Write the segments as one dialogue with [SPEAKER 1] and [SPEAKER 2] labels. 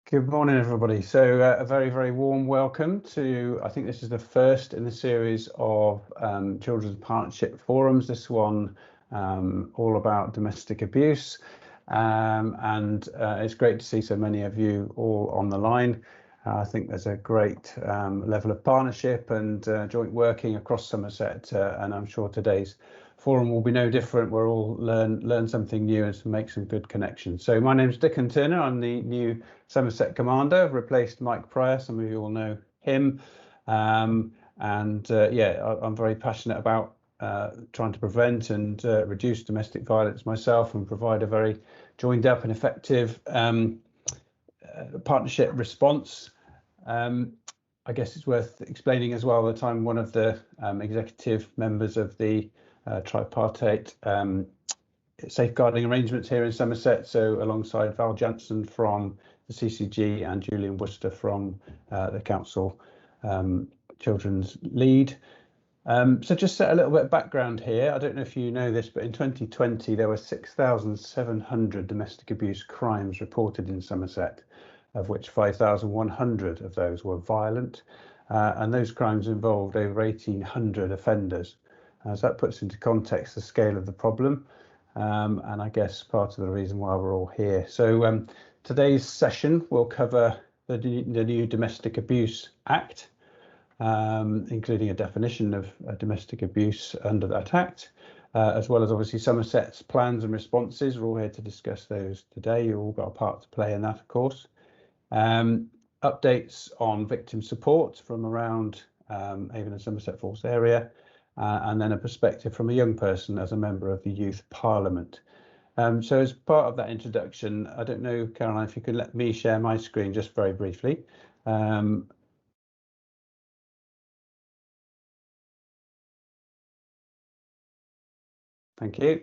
[SPEAKER 1] Good morning, everybody. So a very, very warm welcome to, I think this is the first in the series of Children's Partnership Forums. This one all about domestic abuse. It's great to see so many of you all on the line. I think there's a great level of partnership and joint working across Somerset, and I'm sure today's forum will be no different. We'll all learn something new and make some good connections. So my name's Dickon Turner. I'm the new Somerset Commander, replaced Mike Pryor. Some of you all know him. I'm very passionate about trying to prevent and reduce domestic violence myself and provide a very joined up and effective partnership response. I guess it's worth explaining as well that I'm one of the executive members of the tripartite safeguarding arrangements here in Somerset, so alongside Val Jansen from the CCG and Julian Worcester from the Council Children's Lead. So just set a little bit of background here. I don't know if you know this, but in 2020 there were 6,700 domestic abuse crimes reported in Somerset, of which 5,100 of those were violent, and those crimes involved over 1,800 offenders. So that puts into context the scale of the problem, and I guess part of the reason why we're all here. So today's session will cover the new Domestic Abuse Act, including a definition of domestic abuse under that Act, as well as obviously Somerset's plans and responses. We're all here to discuss those today. You've all got a part to play in that, of course. Updates on victim support from around Avon and Somerset Falls area, and then a perspective from a young person as a member of the Youth Parliament. So as part of that introduction, I don't know, Caroline, if you could let me share my screen just very briefly. Thank you.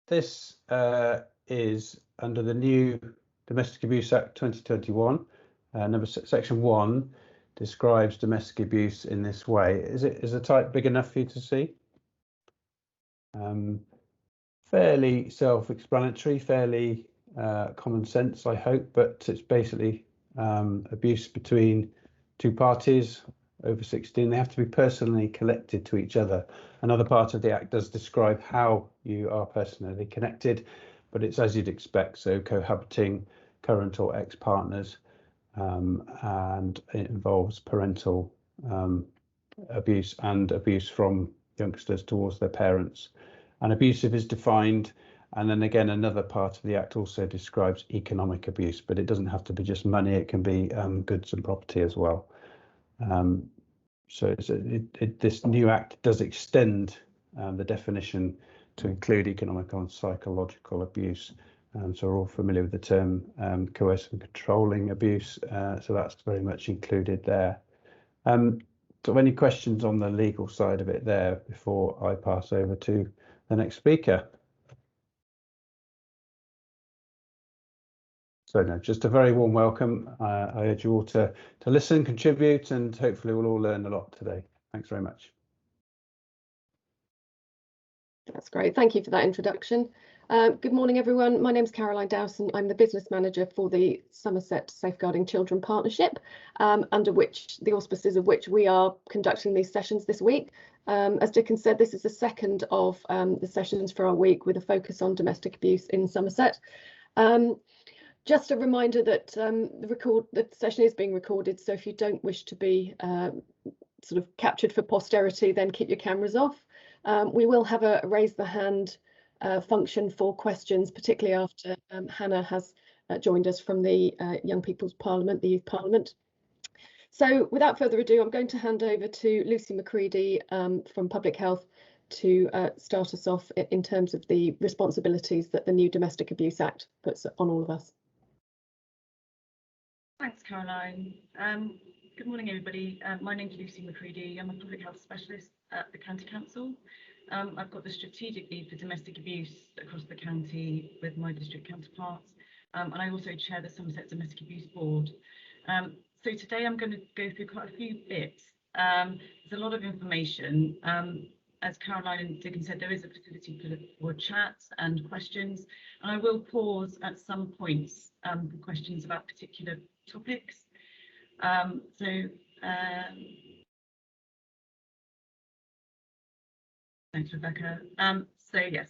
[SPEAKER 1] This is under the new Domestic Abuse Act 2021. Section 1 describes domestic abuse in this way. Is the type big enough for you to see? Fairly self-explanatory, fairly common sense, I hope, but it's basically abuse between two parties over 16. They have to be personally connected to each other. Another part of the Act does describe how you are personally connected, but it's as you'd expect, so cohabiting, current or ex-partners, and it involves parental abuse and abuse from youngsters towards their parents. And abusive is defined, and then again another part of the Act also describes economic abuse, but it doesn't have to be just money, it can be goods and property as well. So this new Act does extend the definition to include economic and psychological abuse. So we're all familiar with the term coercive and controlling abuse, so that's very much included there. So any questions on the legal side of it there before I pass over to the next speaker? So no, just a very warm welcome. I urge you all to listen, contribute, and hopefully we'll all learn a lot today. Thanks very much.
[SPEAKER 2] That's great. Thank you for that introduction. Good morning, everyone. My name's Caroline Dowson. I'm the business manager for the Somerset Safeguarding Children Partnership, under which the auspices of which we are conducting these sessions this week. As Dickon said, this is the second of the sessions for our week with a focus on domestic abuse in Somerset. Just a reminder that the session is being recorded, so if you don't wish to be sort of captured for posterity, then keep your cameras off. We will have a raise the hand function for questions, particularly after Hannah has joined us from the Young People's Parliament, the Youth Parliament. So without further ado, I'm going to hand over to Lucy McCready from Public Health to start us off in terms of the responsibilities that the new Domestic Abuse Act puts on all of us.
[SPEAKER 3] Thanks, Caroline. Good morning, everybody. My name's Lucy McCready. I'm a public health specialist at the County Council. I've got the strategic lead for domestic abuse across the county with my district counterparts, and I also chair the Somerset Domestic Abuse Board. So today I'm going to go through quite a few bits. There's a lot of information. as Caroline and Dickon said, there is a facility for chats and questions, and I will pause at some points for questions about particular topics. Thanks, Rebecca.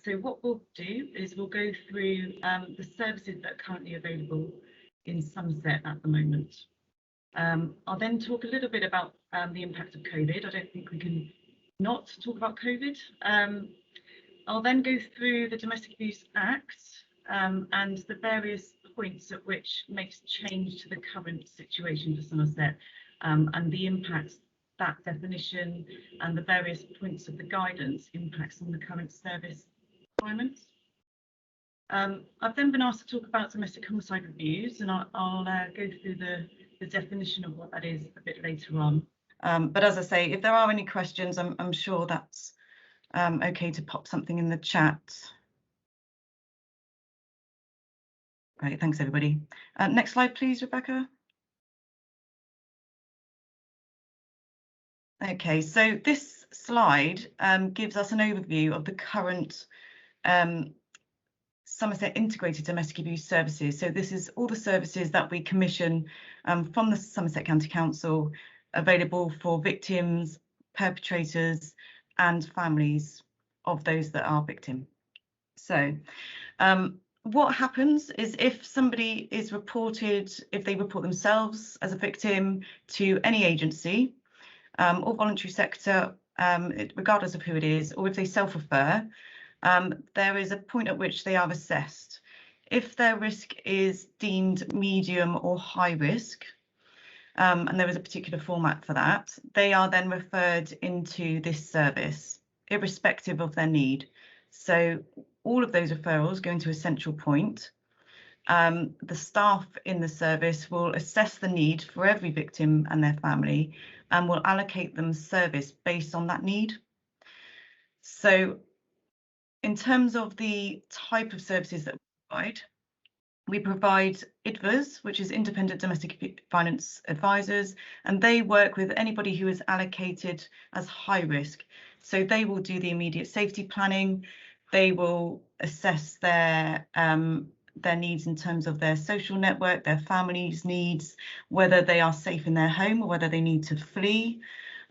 [SPEAKER 3] So what we'll do is we'll go through the services that are currently available in Somerset at the moment. I'll then talk a little bit about the impact of COVID. I don't think we can not talk about COVID. I'll then go through the Domestic Abuse Act and the various points at which makes change to the current situation for Somerset and the impacts that definition and the various points of the guidance impacts on the current service requirements. I've then been asked to talk about domestic homicide reviews, and I'll go through the definition of what that is a bit later on. But as I say, if there are any questions, I'm sure that's okay to pop something in the chat. Great, thanks everybody. Next slide, please, Rebecca. Okay, so this slide gives us an overview of the current Somerset Integrated Domestic Abuse Services. So this is all the services that we commission from the Somerset County Council, available for victims, perpetrators and families of those that are victim. So what happens is if somebody is reported, if they report themselves as a victim to any agency, or voluntary sector, regardless of who it is, or if they self-refer, there is a point at which they are assessed. If their risk is deemed medium or high risk, and there is a particular format for that, they are then referred into this service, irrespective of their need. So all of those referrals go into a central point. The staff in the service will assess the need for every victim and their family and will allocate them service based on that need. So in terms of the type of services that we provide IDVAs, which is Independent Domestic Violence Advisors, and they work with anybody who is allocated as high risk. So they will do the immediate safety planning, they will assess their needs in terms of their social network, their family's needs, whether they are safe in their home or whether they need to flee.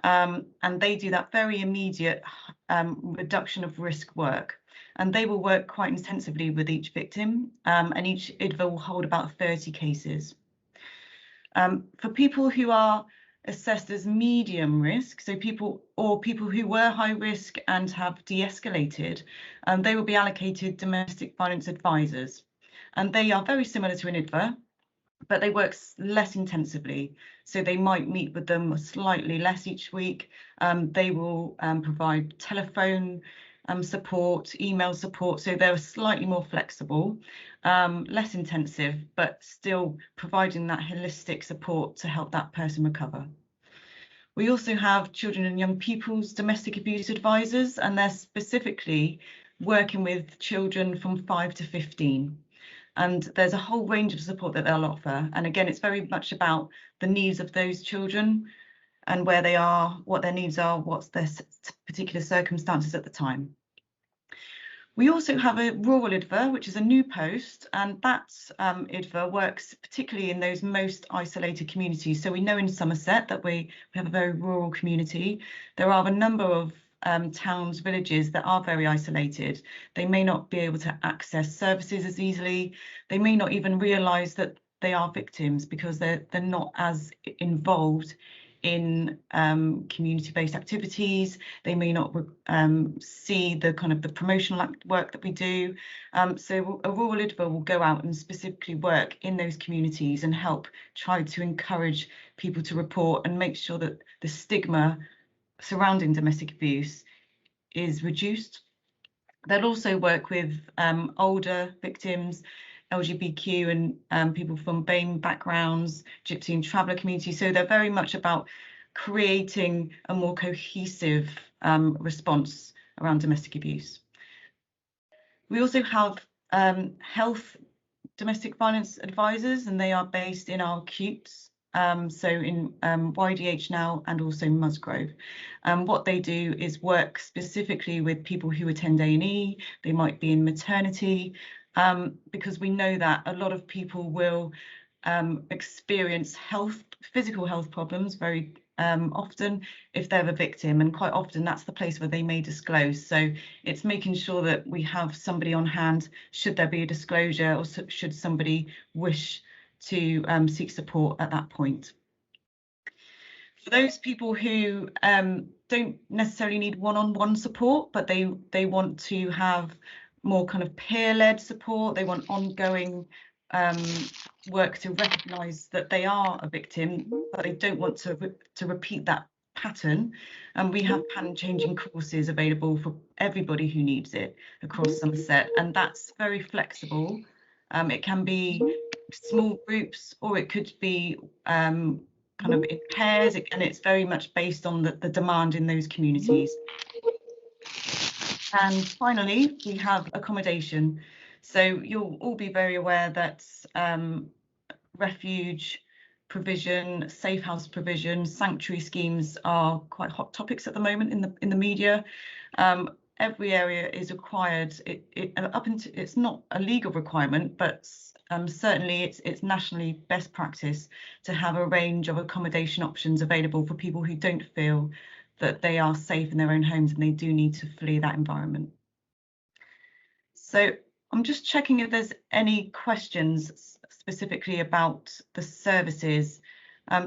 [SPEAKER 3] And they do that very immediate reduction of risk work. And they will work quite intensively with each victim, and each IDVA will hold about 30 cases. For people who are assessed as medium risk, so people who were high risk and have de-escalated, they will be allocated domestic violence advisors. And they are very similar to an IDVA, but they work less intensively. So they might meet with them slightly less each week. They will provide telephone support, email support, so they're slightly more flexible, less intensive, but still providing that holistic support to help that person recover. We also have children and young people's domestic abuse advisors, and they're specifically working with children from 5 to 15. And there's a whole range of support that they'll offer. And again, it's very much about the needs of those children and where they are, what their needs are, what's their particular circumstances at the time. We also have a rural IDVA, which is a new post, and that IDVA works particularly in those most isolated communities. So we know in Somerset that we have a very rural community. There are a number of towns, villages that are very isolated. They may not be able to access services as easily. They may not even realise that they are victims because they're not as involved in community-based activities. They may not see the kind of the promotional work that we do. So a rural IDVA will go out and specifically work in those communities and help try to encourage people to report and make sure that the stigma surrounding domestic abuse is reduced. They'll also work with older victims, LGBTQ and people from BAME backgrounds, Gypsy and traveller communities. So they're very much about creating a more cohesive response around domestic abuse. We also have health domestic violence advisors, and they are based in our CUTES so in YDH now and also Musgrove. What they do is work specifically with people who attend A&E. They might be in maternity, because we know that a lot of people will experience physical health problems very often if they're a victim, and quite often that's the place where they may disclose. So it's making sure that we have somebody on hand should there be a disclosure, or should somebody wish to seek support at that point. For those people who don't necessarily need one-on-one support, but they want to have more kind of peer-led support, they want ongoing work to recognise that they are a victim, but they don't want to repeat that pattern. And we have pattern-changing courses available for everybody who needs it across Somerset, and that's very flexible. It can be small groups, or it could be kind of in pairs, and it's very much based on the demand in those communities. And finally, we have accommodation. So you'll all be very aware that refuge provision, safe house provision, sanctuary schemes are quite hot topics at the moment in the media. Every area is required. It's not a legal requirement, but certainly it's nationally best practice to have a range of accommodation options available for people who don't feel that they are safe in their own homes and they do need to flee that environment. So I'm just checking if there's any questions specifically about the services.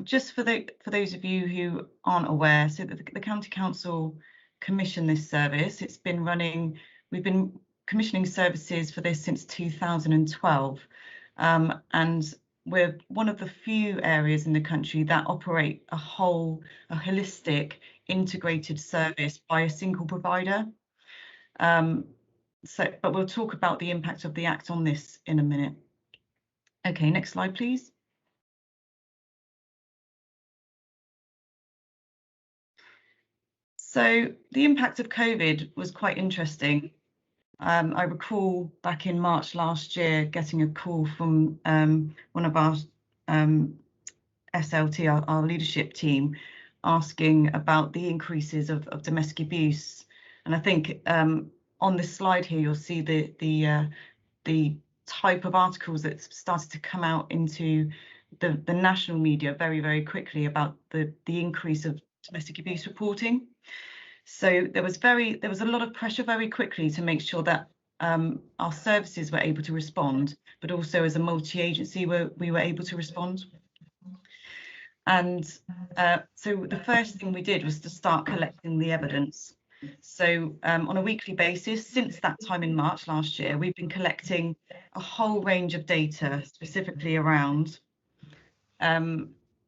[SPEAKER 3] Just for those of you who aren't aware, so the County Council commissioned this service. It's been running, we've been commissioning services for this since 2012, and we're one of the few areas in the country that operate a holistic integrated service by a single provider. But we'll talk about the impact of the Act on this in a minute. Okay, next slide, please. So the impact of COVID was quite interesting. I recall back in March last year getting a call from one of our SLT, our leadership team, asking about the increases of domestic abuse. And I think on this slide here, you'll see the type of articles that started to come out into the national media very, very quickly about the increase of domestic abuse reporting. So there was a lot of pressure very quickly to make sure that our services were able to respond, but also as a multi-agency we were able to respond. And so the first thing we did was to start collecting the evidence. So on a weekly basis, since that time in March last year, we've been collecting a whole range of data specifically around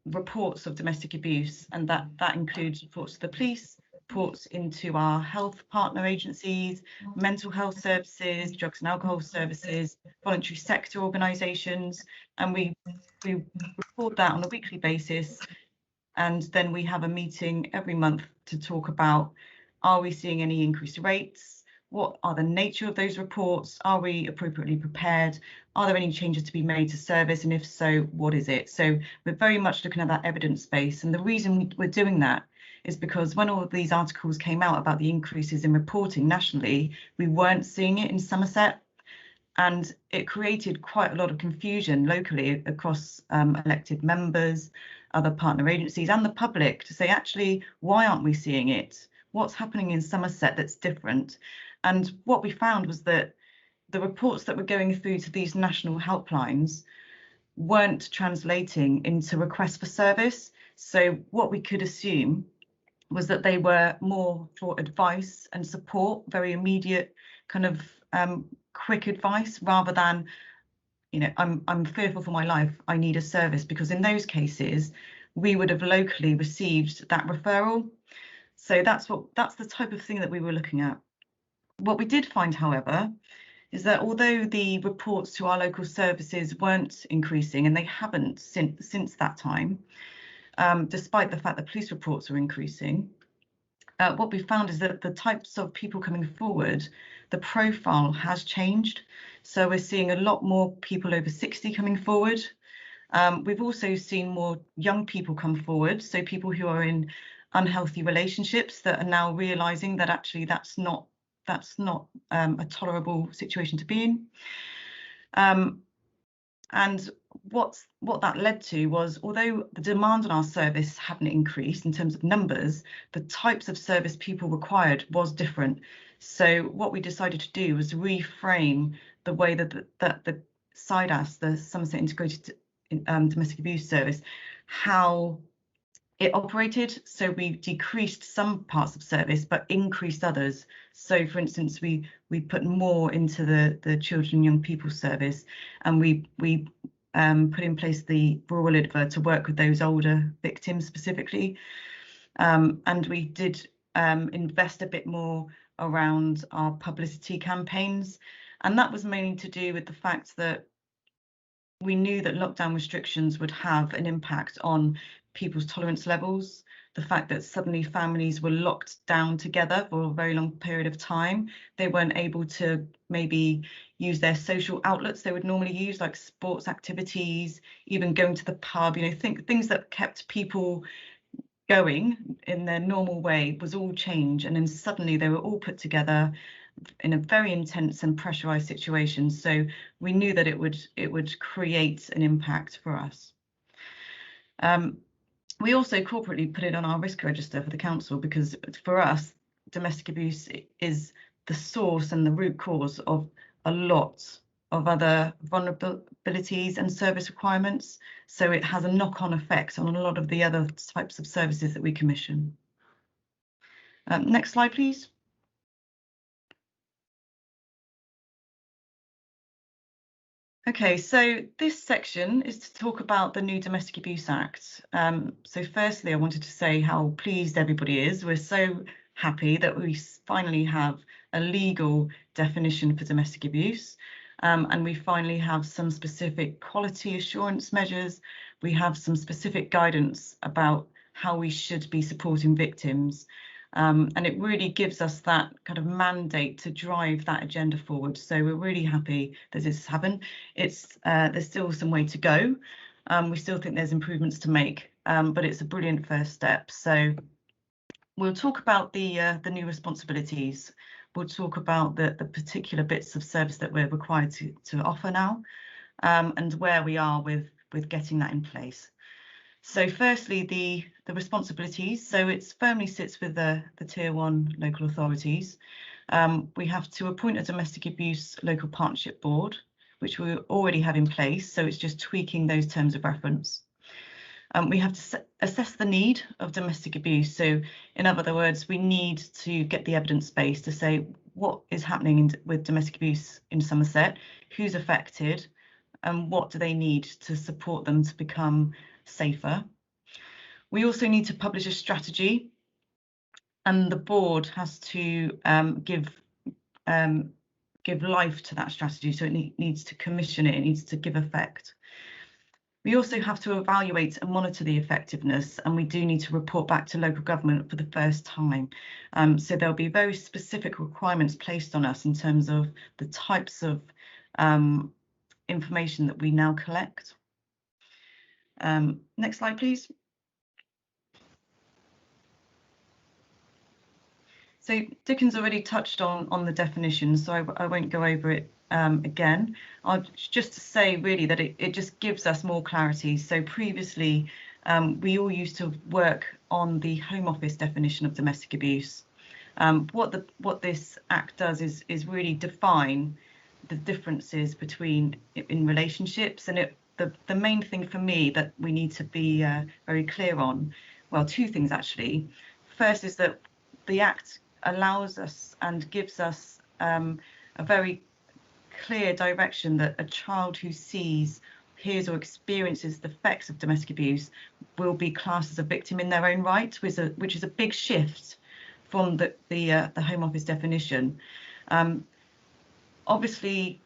[SPEAKER 3] reports of domestic abuse, and that includes reports to the police, reports into our health partner agencies, mental health services, drugs and alcohol services, voluntary sector organisations, and we report that on a weekly basis. And then we have a meeting every month to talk about, are we seeing any increased rates? What are the nature of those reports? Are we appropriately prepared? Are there any changes to be made to service? And if so, what is it? So we're very much looking at that evidence base. And the reason we're doing that is because when all of these articles came out about the increases in reporting nationally, we weren't seeing it in Somerset. And it created quite a lot of confusion locally across elected members, other partner agencies and the public to say, actually, why aren't we seeing it? What's happening in Somerset that's different? And what we found was that the reports that were going through to these national helplines weren't translating into requests for service. So what we could assume was that they were more for advice and support, very immediate kind of quick advice, rather than, you know, I'm fearful for my life, I need a service, because in those cases we would have locally received that referral. So that's the type of thing that we were looking at. What we did find, however, is that although the reports to our local services weren't increasing, and they haven't since that time, despite the fact that police reports are increasing, what we found is that the types of people coming forward, the profile has changed. So we're seeing a lot more people over 60 coming forward. We've also seen more young people come forward, so people who are in unhealthy relationships that are now realising that actually that's not a tolerable situation to be in. And what that led to was, although the demand on our service hadn't increased in terms of numbers, the types of service people required was different. So what we decided to do was reframe the way that the SIDAS, the Somerset Integrated Domestic Abuse Service, how it operated. So we decreased some parts of service but increased others. So for instance, we put more into the children and young people service, and we put in place the rural IDVA to work with those older victims specifically, and we did invest a bit more around our publicity campaigns, and that was mainly to do with the fact that we knew that lockdown restrictions would have an impact on people's tolerance levels. The fact that suddenly families were locked down together for a very long period of time, they weren't able to maybe use their social outlets they would normally use, like sports activities, even going to the pub, you know, things that kept people going in their normal way was all changed. And then suddenly they were all put together in a very intense and pressurized situation. So we knew that it would create an impact for us. We also corporately put it on our risk register for the council, because for us, domestic abuse is the source and the root cause of a lot of other vulnerabilities and service requirements. So it has a knock-on effect on a lot of the other types of services that we commission. Next slide, please. Okay, so this section is to talk about the new Domestic Abuse Act. So firstly, I wanted to say how pleased everybody is. We're so happy that we finally have a legal definition for domestic abuse, and we finally have some specific quality assurance measures. We have some specific guidance about how we should be supporting victims. And it really gives us that kind of mandate to drive that agenda forward. So we're really happy that this has happened. There's still some way to go. We still think there's improvements to make, but it's a brilliant first step. So we'll talk about the new responsibilities. We'll talk about the particular bits of service that we're required to offer now, and where we are with getting that in place. So firstly, the responsibilities. So it firmly sits with the Tier 1 local authorities. We have to appoint a domestic abuse local partnership board, which we already have in place. So it's just tweaking those terms of reference. We have to assess the need of domestic abuse. So in other words, we need to get the evidence base to say what is happening with domestic abuse in Somerset, who's affected, and what do they need to support them to become safer. We also need to publish a strategy, and the board has to give life to that strategy. So it needs to commission it, it needs to give effect. We also have to evaluate and monitor the effectiveness, and we do need to report back to local government for the first time. So there'll be very specific requirements placed on us in terms of the types of information that we now collect. Next slide, please. So Dickens already touched on the definition, so I won't go over it again. Just to say really that it just gives us more clarity. So previously, we all used to work on the Home Office definition of domestic abuse. What this Act does is really define the differences in relationships, and the main thing for me that we need to be very clear on, well, two things actually. First is that the Act allows us and gives us a very clear direction that a child who sees, hears or experiences the effects of domestic abuse will be classed as a victim in their own right, which is a big shift from the Home Office definition. Obviously,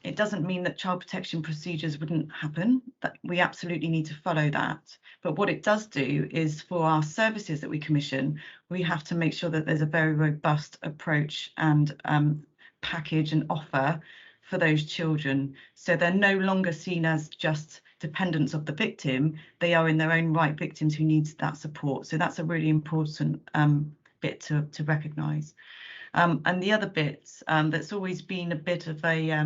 [SPEAKER 3] it doesn't mean that child protection procedures wouldn't happen, that we absolutely need to follow that. But what it does do is, for our services that we commission, we have to make sure that there's a very robust approach and package and offer for those children. So they're no longer seen as just dependents of the victim, they are in their own right victims who need that support. So that's a really important bit to recognise. And the other bit that's always been a bit of a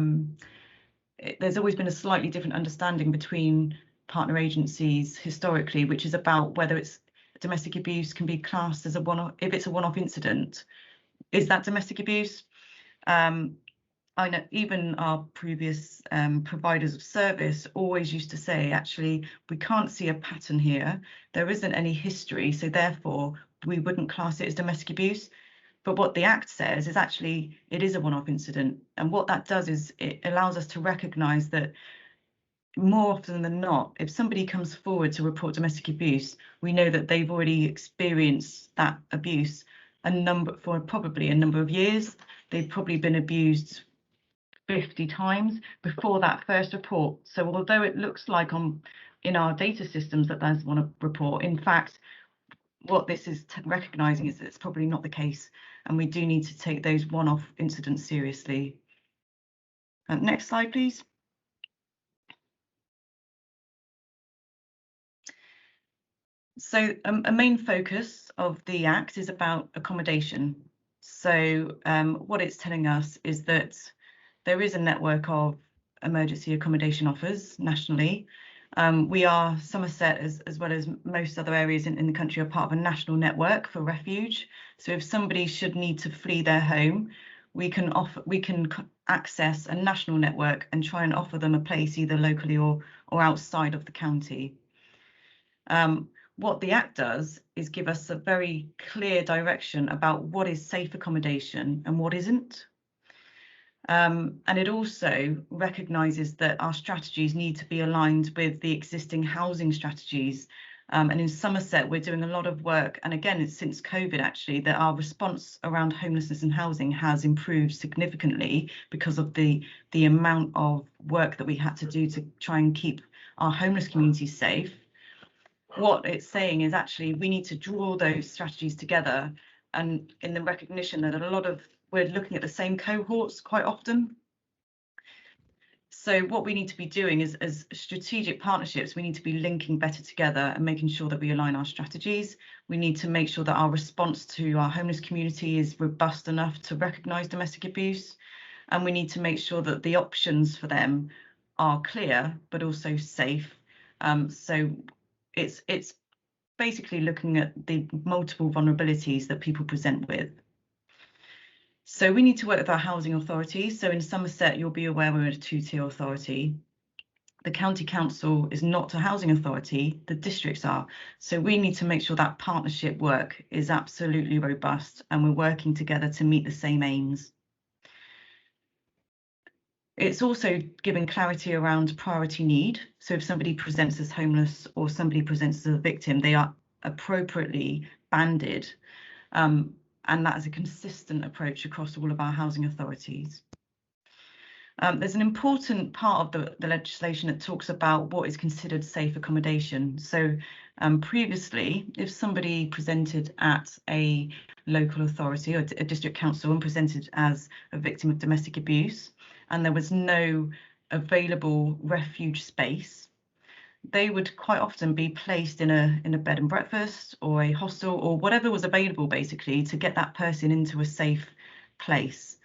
[SPEAKER 3] there's always been a slightly different understanding between partner agencies historically, which is about whether it's domestic abuse can be classed as a one-off. If it's a one-off incident, is that domestic abuse? I know even our previous providers of service always used to say, actually, we can't see a pattern here. There isn't any history, so therefore we wouldn't class it as domestic abuse. But what the Act says is actually it is a one-off incident. And what that does is it allows us to recognise that more often than not, if somebody comes forward to report domestic abuse, we know that they've already experienced that abuse for probably a number of years. They've probably been abused 50 times before that first report. So although it looks like in our data systems that there's one report, in fact, what this is recognising is that it's probably not the case, and we do need to take those one-off incidents seriously. Next slide, please. So a main focus of the Act is about accommodation. So what it's telling us is that there is a network of emergency accommodation offers nationally. We are, Somerset, as well as most other areas in the country, are part of a national network for refuge. So if somebody should need to flee their home, we can access a national network and try and offer them a place either locally or outside of the county. What the Act does is give us a very clear direction about what is safe accommodation and what isn't. And it also recognises that our strategies need to be aligned with the existing housing strategies. And in Somerset, we're doing a lot of work. And again, it's since COVID, actually, that our response around homelessness and housing has improved significantly because of the amount of work that we had to do to try and keep our homeless communities safe. What it's saying is actually we need to draw those strategies together, and in the recognition that we're looking at the same cohorts quite often. So what we need to be doing is, as strategic partnerships, we need to be linking better together and making sure that we align our strategies. We need to make sure that our response to our homeless community is robust enough to recognise domestic abuse, and we need to make sure that the options for them are clear but also safe. So it's basically looking at the multiple vulnerabilities that people present with. So we need to work with our housing authorities. So in Somerset, you'll be aware we're a two-tier authority. The county council is not a housing authority, the districts are. So we need to make sure that partnership work is absolutely robust and we're working together to meet the same aims. It's also giving clarity around priority need. So if somebody presents as homeless or somebody presents as a victim, they are appropriately banded. And that is a consistent approach across all of our housing authorities. There's an important part of the legislation that talks about what is considered safe accommodation. So previously, if somebody presented at a local authority or a district council and presented as a victim of domestic abuse, and there was no available refuge space, they would quite often be placed in a bed and breakfast or a hostel or whatever was available, basically, to get that person into a safe place.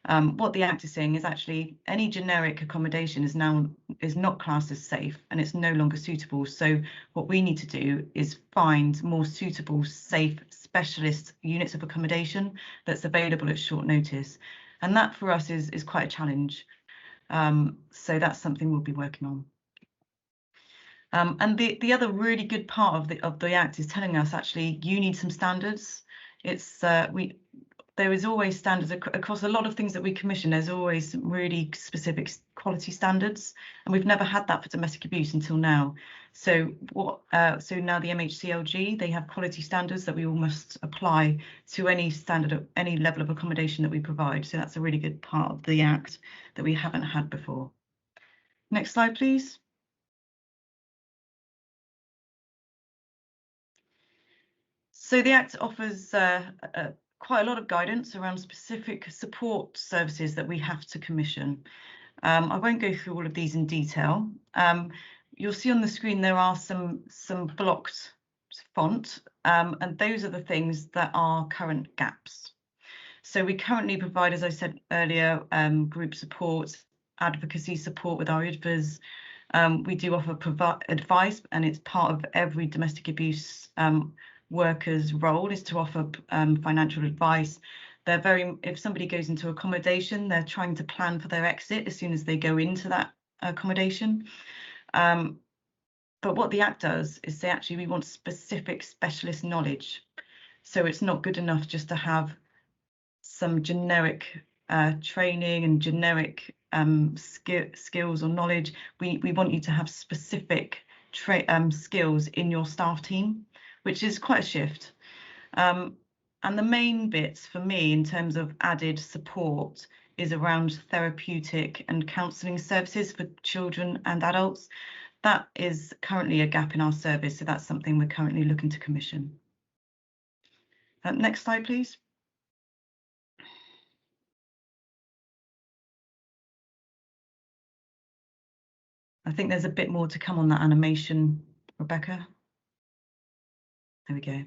[SPEAKER 3] What the Act is saying is actually any generic accommodation is not classed as safe and it's no longer suitable. So what we need to do is find more suitable, safe, specialist units of accommodation that's available at short notice. And that for us is quite a challenge. So that's something we'll be working on. And the other really good part of the Act is telling us actually you need some standards. It's there is always standards across a lot of things that we commission. There's always really specific quality standards, and we've never had that for domestic abuse until now. So so now the MHCLG, they have quality standards that we all must apply to any standard, any level of accommodation that we provide. So that's a really good part of the Act that we haven't had before. Next slide, please. So the Act offers quite a lot of guidance around specific support services that we have to commission. I won't go through all of these in detail. you'll see on the screen there are some blocked font, and those are the things that are current gaps. So we currently provide, as I said earlier, group support, advocacy support with our IDVAs. We do offer advice, and it's part of every domestic abuse worker's role is to offer financial advice. If somebody goes into accommodation, they're trying to plan for their exit as soon as they go into that accommodation. But what the Act does is say, actually, we want specific specialist knowledge. So it's not good enough just to have some generic training and generic skills or knowledge. We want you to have specific skills in your staff team, which is quite a shift. And the main bits for me in terms of added support is around therapeutic and counselling services for children and adults. That is currently a gap in our service, so that's something we're currently looking to commission. Next slide, please. I think there's a bit more to come on that animation, Rebecca. There we go.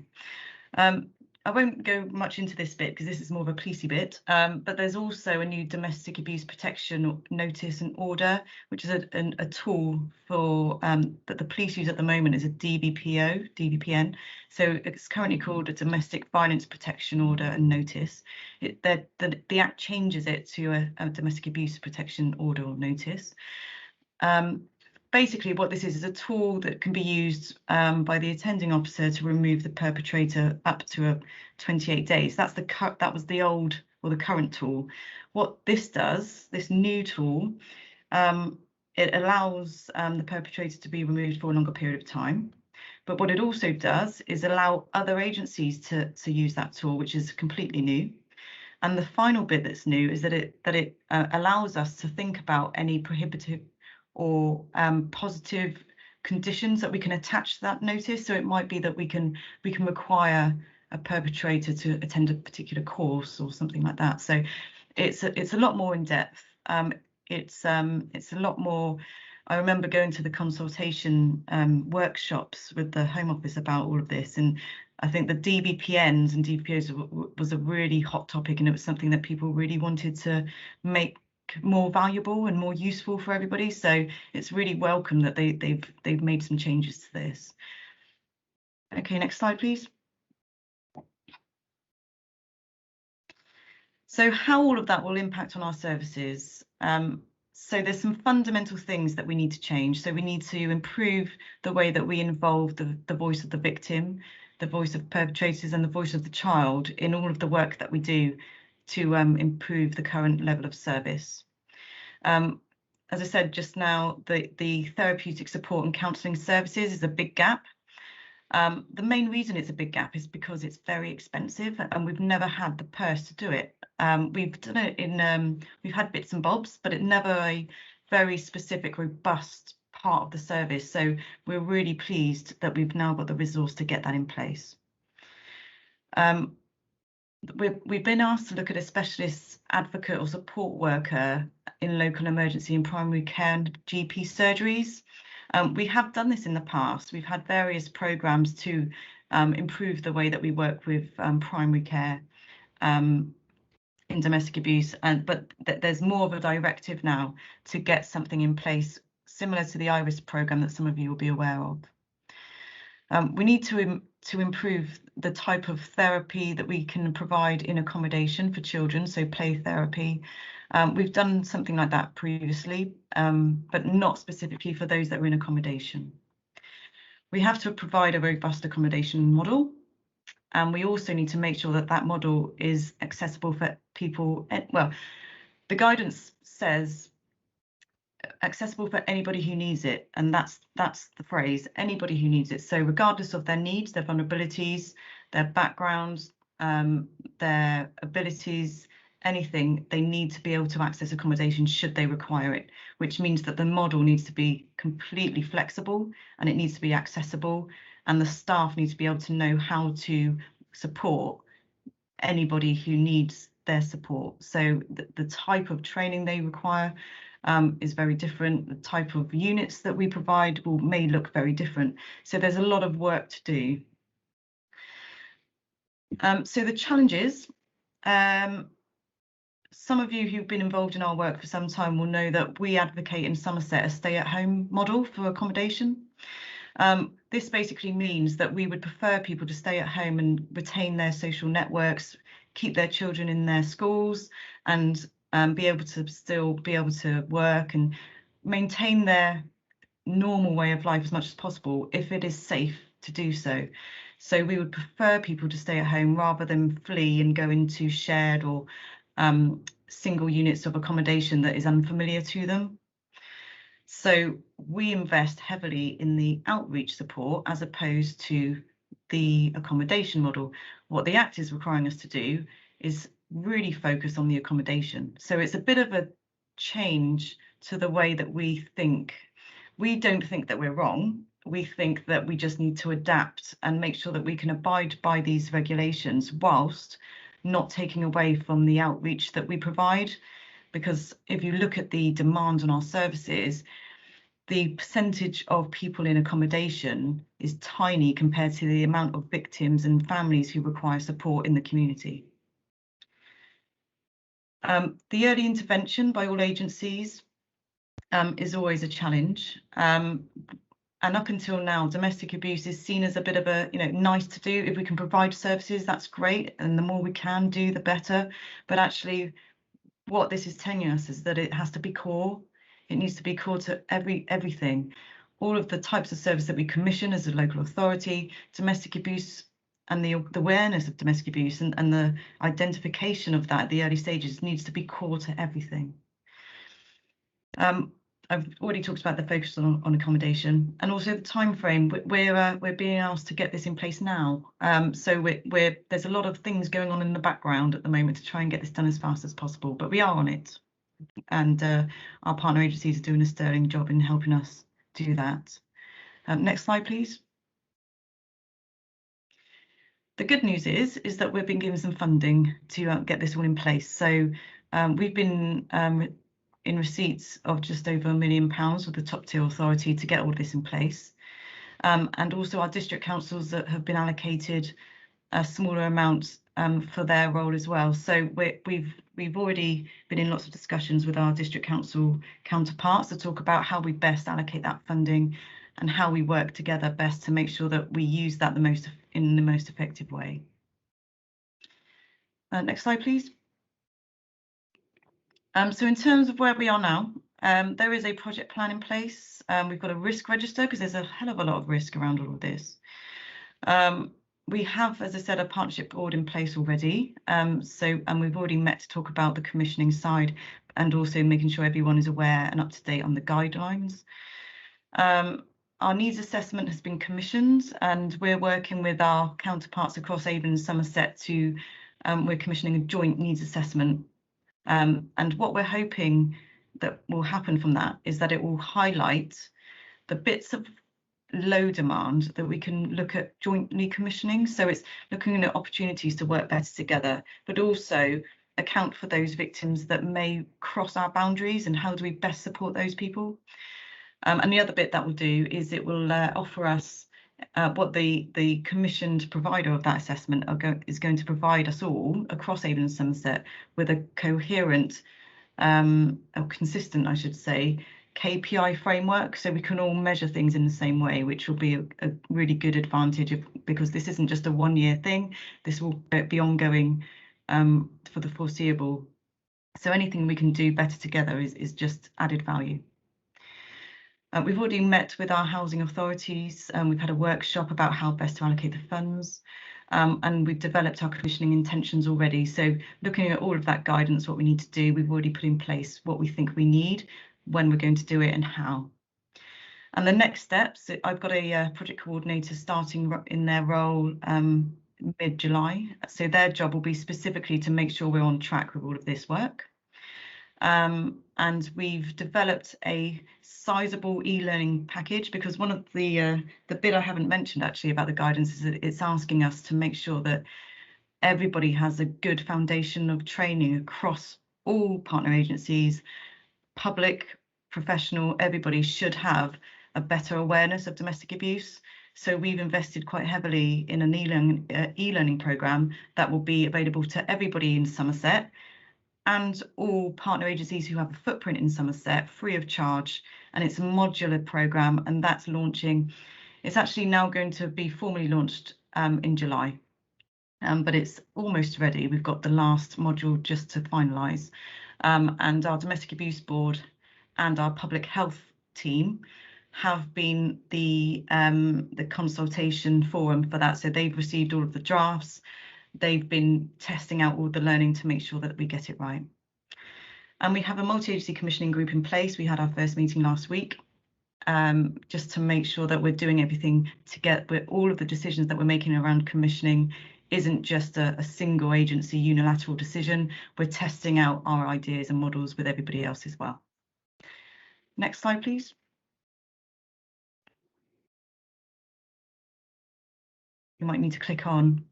[SPEAKER 3] I won't go much into this bit because this is more of a policey bit, but there's also a new domestic abuse protection notice and order, which is a tool for that the police use at the moment is a DVPN. So it's currently called a domestic violence protection order and notice. The Act changes it to a domestic abuse protection order or notice. Basically, what this is a tool that can be used by the attending officer to remove the perpetrator up to 28 days. That was the old or the current tool. What this does, this new tool, it allows the perpetrator to be removed for a longer period of time. But what it also does is allow other agencies to use that tool, which is completely new. And the final bit that's new is that it allows us to think about any prohibitive or positive conditions that we can attach to that notice. So it might be that we can require a perpetrator to attend a particular course or something like that. So it's a lot more in depth. It's a lot more. I remember going to the consultation workshops with the Home Office about all of this, and I think the DVPNs and DVPOs was a really hot topic, and it was something that people really wanted to make more valuable and more useful for everybody. So it's really welcome that they've made some changes to this. Okay, next slide, please. So how all of that will impact on our services. So there's some fundamental things that we need to change. So we need to improve the way that we involve the voice of the victim, the voice of perpetrators, and the voice of the child in all of the work that we do to improve the current level of service. As I said just now, the therapeutic support and counselling services is a big gap. The main reason it's a big gap is because it's very expensive and we've never had the purse to do it. We've done it we've had bits and bobs, but it never a very specific, robust part of the service. So we're really pleased that we've now got the resource to get that in place. We've been asked to look at a specialist advocate or support worker in local emergency and primary care and GP surgeries. We have done this in the past. We've had various programmes to improve the way that we work with primary care in domestic abuse, but there's more of a directive now to get something in place similar to the IRIS programme that some of you will be aware of. We need to improve the type of therapy that we can provide in accommodation for children, so play therapy. We've done something like that previously, but not specifically for those that are in accommodation. We have to provide a robust accommodation model, and we also need to make sure that that model is accessible for people. Well, the guidance says accessible for anybody who needs it, and that's the phrase, anybody who needs it. So regardless of their needs, their vulnerabilities, their backgrounds, their abilities, anything, they need to be able to access accommodation should they require it, which means that the model needs to be completely flexible and it needs to be accessible, and the staff need to be able to know how to support anybody who needs their support. So the type of training they require, is very different. The type of units that we provide may look very different. So there's a lot of work to do. So the challenges, some of you who've been involved in our work for some time will know that we advocate in Somerset a stay-at-home model for accommodation. This basically means that we would prefer people to stay at home and retain their social networks, keep their children in their schools, and be able to work and maintain their normal way of life as much as possible if it is safe to do so. So we would prefer people to stay at home rather than flee and go into shared or single units of accommodation that is unfamiliar to them. So we invest heavily in the outreach support as opposed to the accommodation model. What the Act is requiring us to do is really focus on the accommodation. So it's a bit of a change to the way that we think. We don't think that we're wrong. We think that we just need to adapt and make sure that we can abide by these regulations whilst not taking away from the outreach that we provide. Because if you look at the demand on our services, the percentage of people in accommodation is tiny compared to the amount of victims and families who require support in the community. The early intervention by all agencies is always a challenge. And up until now, domestic abuse is seen as a bit of a, nice to do. If we can provide services, that's great. And the more we can do, the better. But actually, what this is telling us is that it has to be core. It needs to be core to everything. All of the types of service that we commission as a local authority, domestic abuse and the awareness of domestic abuse and the identification of that at the early stages needs to be core to everything. I've already talked about the focus on accommodation and also the time frame. We're being asked to get this in place now. So there's a lot of things going on in the background at the moment to try and get this done as fast as possible, but we are on it. And our partner agencies are doing a sterling job in helping us do that. Next slide, please. The good news is that we've been given some funding to get this all in place. So we've been in receipts of just over £1 million with the top tier authority to get all of this in place. And also our district councils that have been allocated a smaller amount for their role as well. So we've already been in lots of discussions with our district council counterparts to talk about how we best allocate that funding and how we work together best to make sure that we use that in the most effective way. Next slide, please. So in terms of where we are now, there is a project plan in place. We've got a risk register because there's a hell of a lot of risk around all of this. We have, as I said, a partnership board in place already. And we've already met to talk about the commissioning side and also making sure everyone is aware and up to date on the guidelines. Our needs assessment has been commissioned and we're working with our counterparts across Avon and Somerset to, we're commissioning a joint needs assessment. And what we're hoping that will happen from that is that it will highlight the bits of low demand that we can look at jointly commissioning. So it's looking at opportunities to work better together, but also account for those victims that may cross our boundaries and how do we best support those people. And the other bit that will do is it will offer us what the commissioned provider of that assessment is going to provide us all across Avon and Somerset with a coherent, or consistent, I should say, KPI framework, so we can all measure things in the same way, which will be a really good advantage because this isn't just a one-year thing. This will be ongoing for the foreseeable. So anything we can do better together is just added value. We've already met with our housing authorities. We've had a workshop about how best to allocate the funds, and we've developed our commissioning intentions already. So looking at all of that guidance, what we need to do, we've already put in place what we think we need, when we're going to do it and how. And the next steps, I've got a project coordinator starting in their role mid-July. So their job will be specifically to make sure we're on track with all of this work. And we've developed a sizable e-learning package because one of the bit I haven't mentioned actually about the guidance is that it's asking us to make sure that everybody has a good foundation of training across all partner agencies, public, professional, everybody should have a better awareness of domestic abuse. So we've invested quite heavily in an e-learning programme that will be available to everybody in Somerset and all partner agencies who have a footprint in Somerset, free of charge. And it's a modular programme, and that's launching. It's actually now going to be formally launched in July, but it's almost ready. We've got the last module just to finalise, and our domestic abuse board and our public health team have been the consultation forum for that. So they've received all of the drafts. They've been testing out all the learning to make sure that we get it right. And we have a multi-agency commissioning group in place. We had our first meeting last week, just to make sure that we're doing everything to get with all of the decisions that we're making around commissioning isn't just a single agency unilateral decision. We're testing out our ideas and models with everybody else as well. Next slide, please. You might need to click on.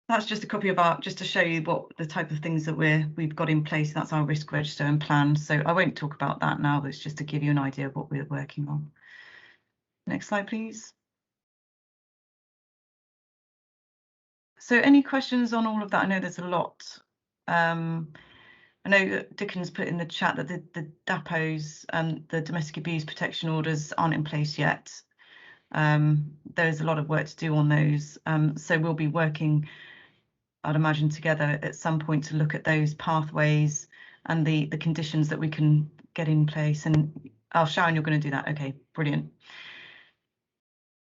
[SPEAKER 3] That's just a copy of our, just to show you what the type of things that we've got in place. That's our risk register and plan. So I won't talk about that now. It's just to give you an idea of what we're working on. Next slide, please. So any questions on all of that? I know there's a lot. I know that Dickens put in the chat that the DAPOs and the domestic abuse protection orders aren't in place yet. There's a lot of work to do on those. So we'll be working, I'd imagine, together at some point to look at those pathways and the conditions that we can get in place. And Sharon, you're going to do that. Okay, brilliant.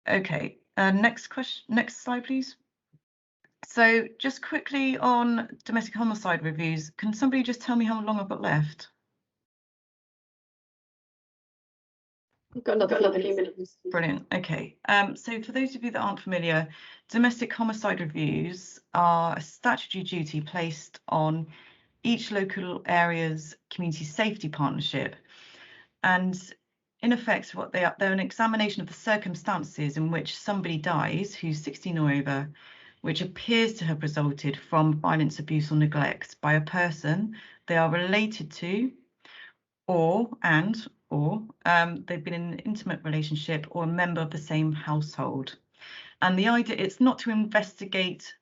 [SPEAKER 3] Okay, next question, next slide, please. So just quickly on domestic homicide reviews, can somebody just tell me how long I've got left?
[SPEAKER 2] We've got another few minutes.
[SPEAKER 3] Brilliant. Okay. So for those of you that aren't familiar, domestic homicide reviews are a statutory duty placed on each local area's community safety partnership. And in effect, what they are, they're an examination of the circumstances in which somebody dies who's 16 or over, which appears to have resulted from violence, abuse or neglect by a person they are related to, or they've been in an intimate relationship or a member of the same household. And the idea, it's not to investigate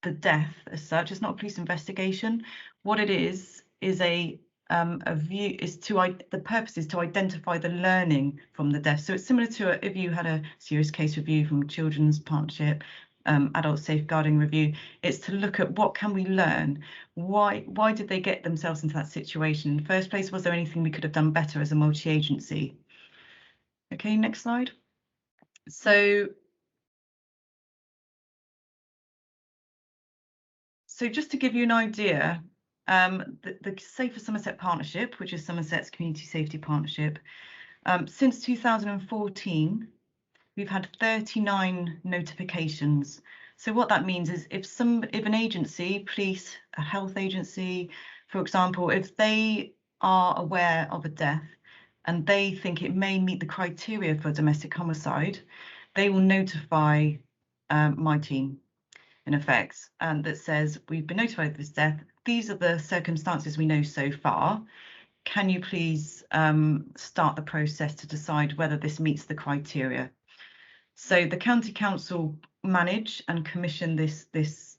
[SPEAKER 3] the death as such. It's not a police investigation. What it is a view is to, the purpose is to identify the learning from the death. So it's similar to if you had a serious case review from Children's Partnership, adult safeguarding review. It's to look at what can we learn. Why did they get themselves into that situation in the first place? Was there anything we could have done better as a multi-agency? Okay, next slide. So just to give you an idea, the Safer Somerset Partnership, which is Somerset's community safety partnership, since 2014, we've had 39 notifications. So what that means is if an agency, police, a health agency, for example, if they are aware of a death and they think it may meet the criteria for domestic homicide, they will notify my team, in effect, that says, we've been notified of this death. These are the circumstances we know so far. Can you please start the process to decide whether this meets the criteria? So the County Council manage and commission the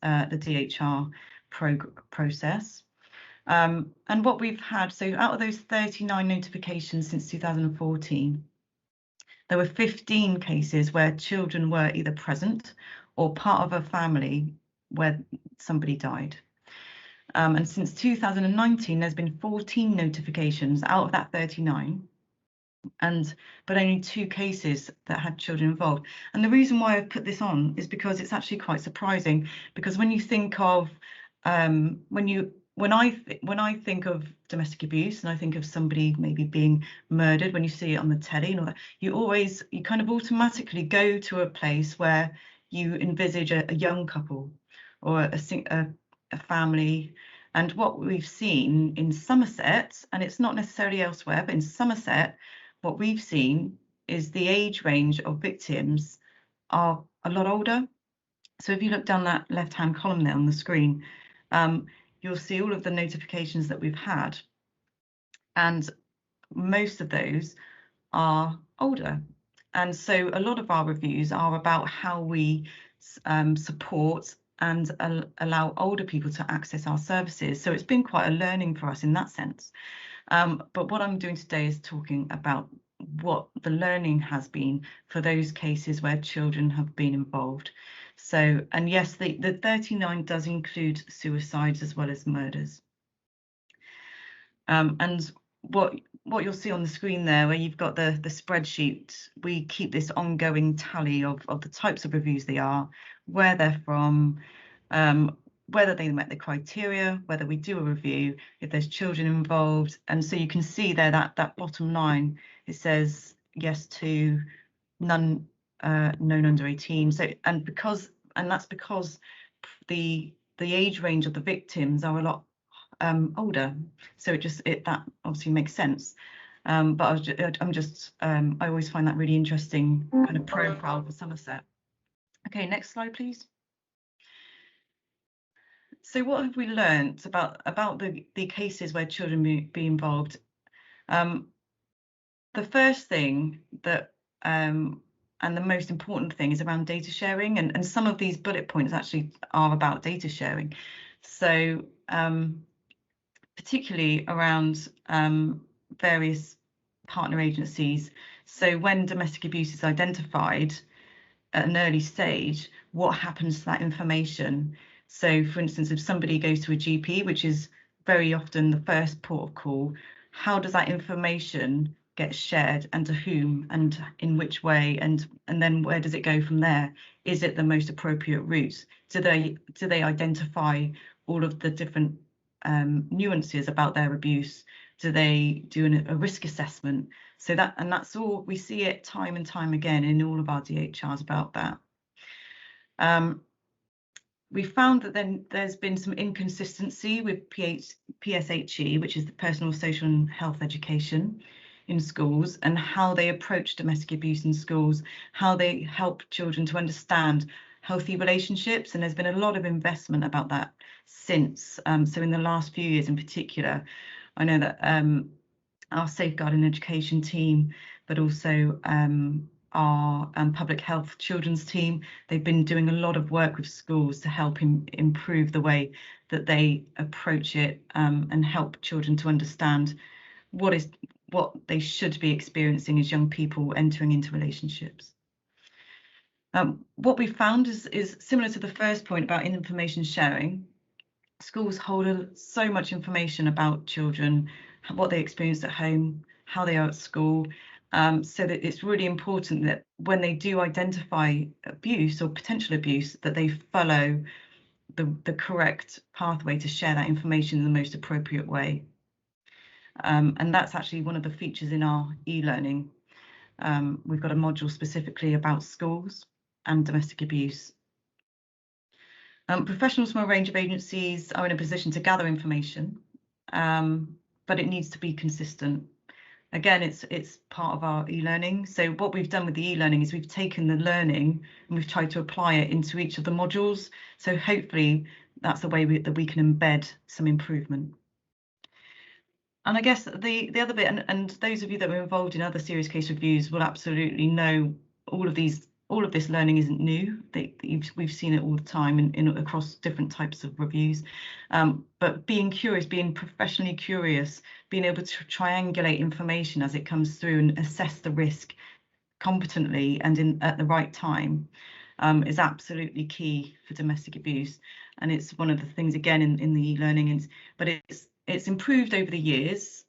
[SPEAKER 3] DHR process. And what we've had, so out of those 39 notifications since 2014, there were 15 cases where children were either present or part of a family where somebody died. And since 2019, there's been 14 notifications out of that 39. But only 2 cases that had children involved. And the reason why I've put this on is because it's actually quite surprising, because when you think of when I think of domestic abuse and I think of somebody maybe being murdered, when you see it on the telly and all that, you kind of automatically go to a place where you envisage a young couple or a family. And what we've seen in Somerset, and it's not necessarily elsewhere, but in Somerset, what we've seen is the age range of victims are a lot older. So if you look down that left-hand column there on the screen, you'll see all of the notifications that we've had, and most of those are older. And so a lot of our reviews are about how we support and allow older people to access our services. So it's been quite a learning for us in that sense. But what I'm doing today is talking about what the learning has been for those cases where children have been involved. So, and yes, the 39 does include suicides as well as murders. And what you'll see on the screen there, where you've got the spreadsheet, we keep this ongoing tally of the types of reviews they are, where they're from, whether they met the criteria, whether we do a review, if there's children involved. And so you can see there that bottom line, it says yes to, none known under 18. So and that's because the age range of the victims are a lot older, so that obviously makes sense. But I always find that really interesting kind of profile for Somerset. Okay, next slide, please. So what have we learnt about the cases where children be involved? The first thing that and the most important thing is around data sharing, and some of these bullet points actually are about data sharing. So particularly around various partner agencies. So when domestic abuse is identified at an early stage, what happens to that information? So for instance, if somebody goes to a GP, which is very often the first port of call, how does that information get shared, and to whom, and in which way, and then where does it go from there? Is it the most appropriate route? Do they identify all of the different nuances about their abuse? Do they do a risk assessment? So that's all, we see it time and time again in all of our DHRs about that. We found that then there's been some inconsistency with PSHE, which is the personal, social and health education in schools, and how they approach domestic abuse in schools, how they help children to understand healthy relationships. And there's been a lot of investment about that since. So in the last few years in particular, I know that our safeguarding education team, but also our public health children's team, they've been doing a lot of work with schools to help improve the way that they approach it, and help children to understand what they should be experiencing as young people entering into relationships. What we found is similar to the first point about information sharing. Schools hold so much information about children, what they experienced at home, how they are at school, so that it's really important that when they do identify abuse or potential abuse, that they follow the correct pathway to share that information in the most appropriate way. And that's actually one of the features in our e-learning. We've got a module specifically about schools and domestic abuse. Professionals from a range of agencies are in a position to gather information, but it needs to be consistent. Again, it's part of our e-learning. So what we've done with the e-learning is we've taken the learning and we've tried to apply it into each of the modules. So hopefully that's the way that we can embed some improvement. And I guess the other bit, and those of you that were involved in other serious case reviews will absolutely know all of this learning isn't new. We've seen it all the time across different types of reviews. But being curious, being professionally curious, being able to triangulate information as it comes through and assess the risk competently and at the right time is absolutely key for domestic abuse. And it's one of the things again in the e-learning, but it's improved over the years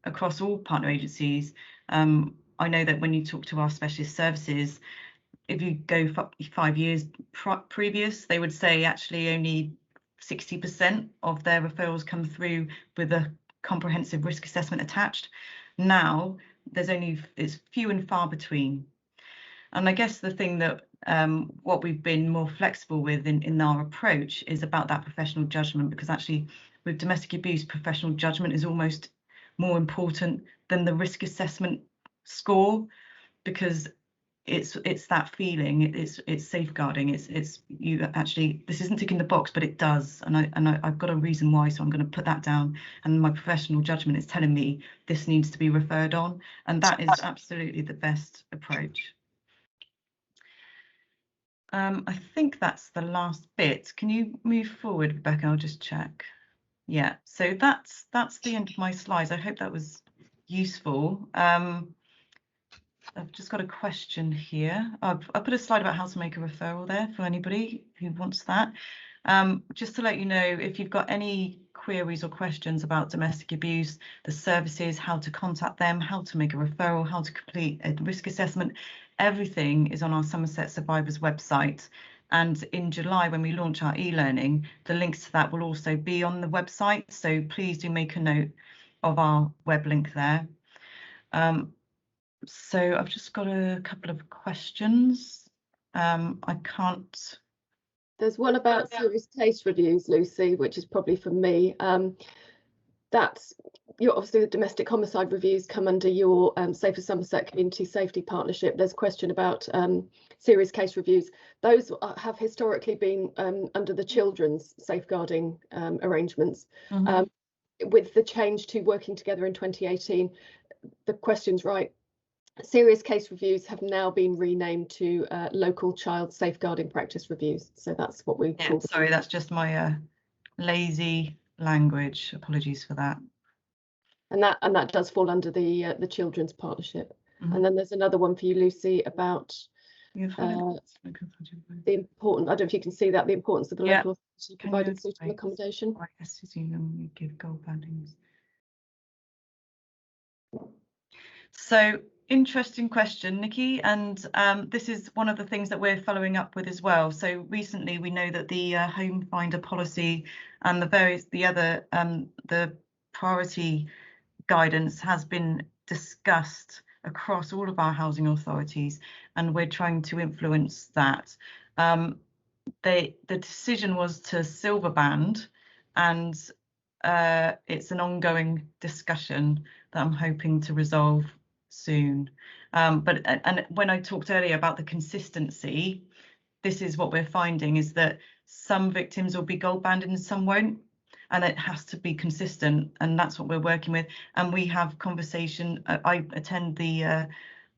[SPEAKER 3] across all partner agencies. I know that when you talk to our specialist services, if you go 5 years previous, they would say actually only 60% of their referrals come through with a comprehensive risk assessment attached. Now it's few and far between. And I guess the thing that what we've been more flexible with in our approach is about that professional judgment, because actually with domestic abuse, professional judgment is almost more important than the risk assessment score, because it's that feeling, it's safeguarding, it's you actually, this isn't ticking the box, but it does, and I've got a reason why, so I'm going to put that down, and my professional judgment is telling me this needs to be referred on, and that is absolutely the best approach. I think that's the last bit. Can you move forward, Rebecca? I'll just check. Yeah, so that's the end of my slides. I hope that was useful. I've just got a question here. I put a slide about how to make a referral there for anybody who wants that. Just to let you know, if you've got any queries or questions about domestic abuse, the services, how to contact them, how to make a referral, how to complete a risk assessment, everything is on our Somerset Survivors website. And in July, when we launch our e-learning, the links to that will also be on the website. So please do make a note of our web link there. So I've just got a couple of questions. I can't.
[SPEAKER 2] There's one about serious case reviews, Lucy, which is probably for me. That's obviously the domestic homicide reviews come under your Safer Somerset Community Safety Partnership. There's a question about serious case reviews. Those have historically been under the children's safeguarding arrangements. With the change to working together in 2018, the question's right. Serious case reviews have now been renamed to local child safeguarding practice reviews. So that's what we call.
[SPEAKER 3] Sorry, that's just my lazy language. Apologies for that.
[SPEAKER 2] And that does fall under the children's partnership. And then there's another one for you, Lucy, about the important. I don't know if you can see that, the importance of the local authority providing suitable accommodation.
[SPEAKER 3] We give gold bandings. So. Interesting question, Nikki, and this is one of the things that we're following up with as well. So recently we know that the home finder policy and the priority guidance has been discussed across all of our housing authorities, and we're trying to influence that. The decision was to silver band, and it's an ongoing discussion that I'm hoping to resolve soon. But when I talked earlier about the consistency, this is what we're finding, is that some victims will be gold banded and some won't, and it has to be consistent, and that's what we're working with. And we have conversation. I attend the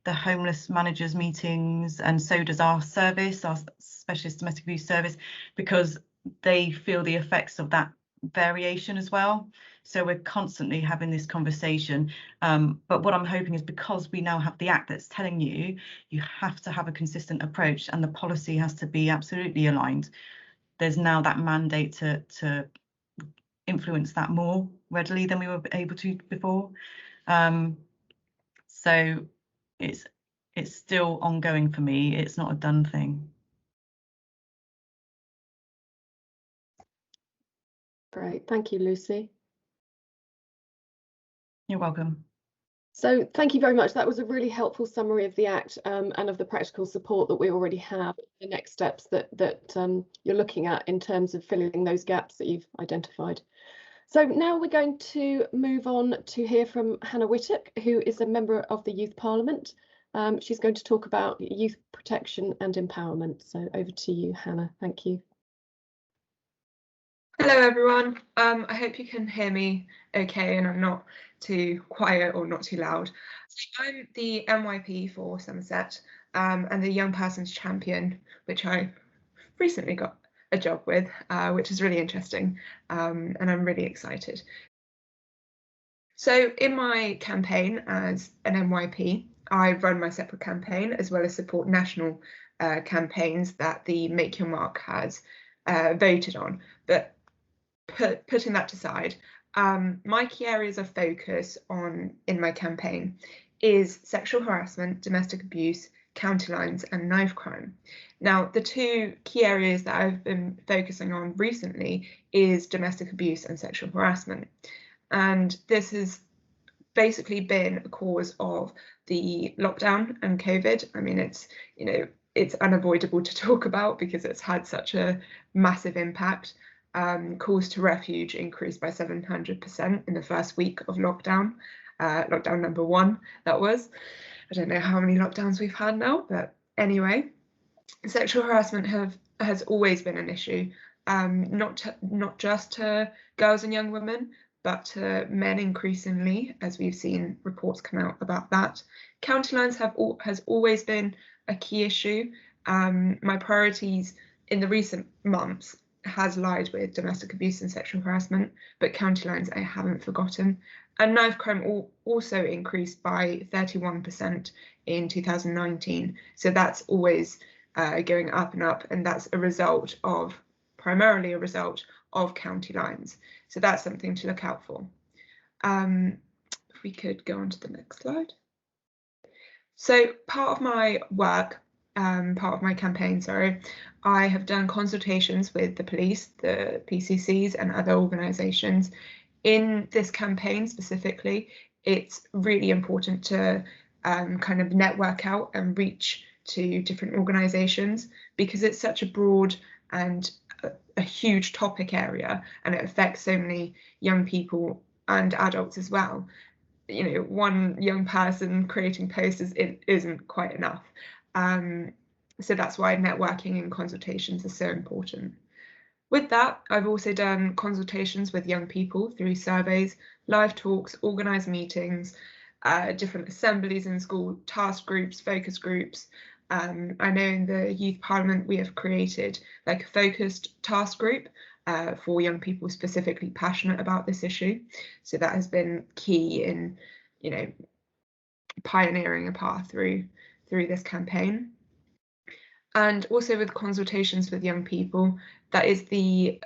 [SPEAKER 3] homeless managers meetings, and so does our service, our specialist domestic abuse service, because they feel the effects of that variation as well. So we're constantly having this conversation. But what I'm hoping is, because we now have the Act that's telling you have to have a consistent approach, and the policy has to be absolutely aligned, there's now that mandate to influence that more readily than we were able to before. So it's still ongoing for me. It's not a done thing.
[SPEAKER 2] Great, thank you, Lucy.
[SPEAKER 3] You're welcome.
[SPEAKER 2] So thank you very much. That was a really helpful summary of the Act and of the practical support that we already have, the next steps that you're looking at in terms of filling those gaps that you've identified. So now we're going to move on to hear from Hannah Whittock, who is a member of the Youth Parliament. She's going to talk about youth protection and empowerment. So over to you, Hannah. Thank you.
[SPEAKER 4] Hello everyone, I hope you can hear me okay and I'm not too quiet or not too loud. So I'm the MYP for Somerset and the Young Persons Champion, which I recently got a job with, which is really interesting, and I'm really excited. So in my campaign as an MYP, I run my separate campaign as well as support national campaigns that the Make Your Mark has voted on. But putting that aside, my key areas of focus in my campaign is sexual harassment, domestic abuse, county lines and knife crime. Now, the two key areas that I've been focusing on recently is domestic abuse and sexual harassment. And this has basically been a cause of the lockdown and COVID. I mean, it's unavoidable to talk about because it's had such a massive impact. Calls to refuge increased by 700% in the first week of lockdown. Lockdown number 1, that was. I don't know how many lockdowns we've had now, but anyway, sexual harassment has always been an issue, not just to girls and young women, but to men increasingly, as we've seen reports come out about that. County lines has always been a key issue. My priorities in the recent months has lied with domestic abuse and sexual harassment, but county lines I haven't forgotten. And knife crime also increased by 31% in 2019. So that's always going up and up, and that's primarily a result of county lines. So that's something to look out for. If we could go on to the next slide. So part of my work, part of my campaign, I have done consultations with the police, the PCCs and other organisations. In this campaign specifically, it's really important to kind of network out and reach to different organisations, because it's such a broad and a huge topic area, and it affects so many young people and adults as well. You know, one young person creating posters, it isn't quite enough. So that's why networking and consultations are so important. With that, I've also done consultations with young people through surveys, live talks, organised meetings, different assemblies in school, task groups, focus groups. I know in the Youth Parliament we have created like a focused task group for young people specifically passionate about this issue. So that has been key in, you know, pioneering a path through this campaign. And also with consultations with young people, that is the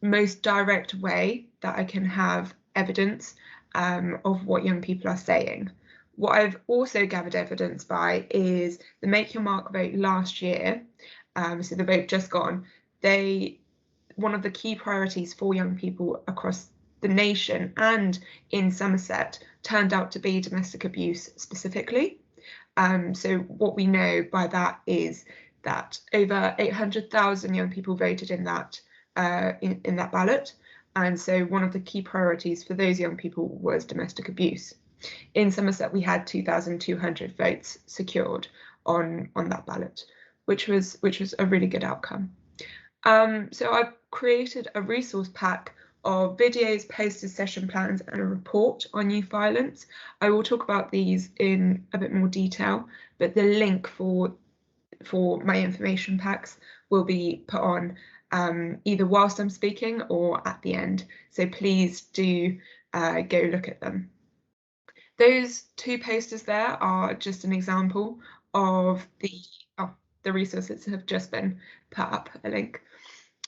[SPEAKER 4] most direct way that I can have evidence of what young people are saying. What I've also gathered evidence by is the Make Your Mark vote last year. So the vote just gone. One of the key priorities for young people across the nation and in Somerset turned out to be domestic abuse specifically. So what we know by that is that over 800,000 young people voted in that in that ballot, and so one of the key priorities for those young people was domestic abuse. In Somerset, we had 2,200 votes secured on that ballot, which was a really good outcome. So I've created a resource pack of videos, posters, session plans, and a report on youth violence. I will talk about these in a bit more detail, but the link for my information packs will be put on either whilst I'm speaking or at the end. So please do go look at them. Those two posters there are just an example of the resources that have just been put up, a link.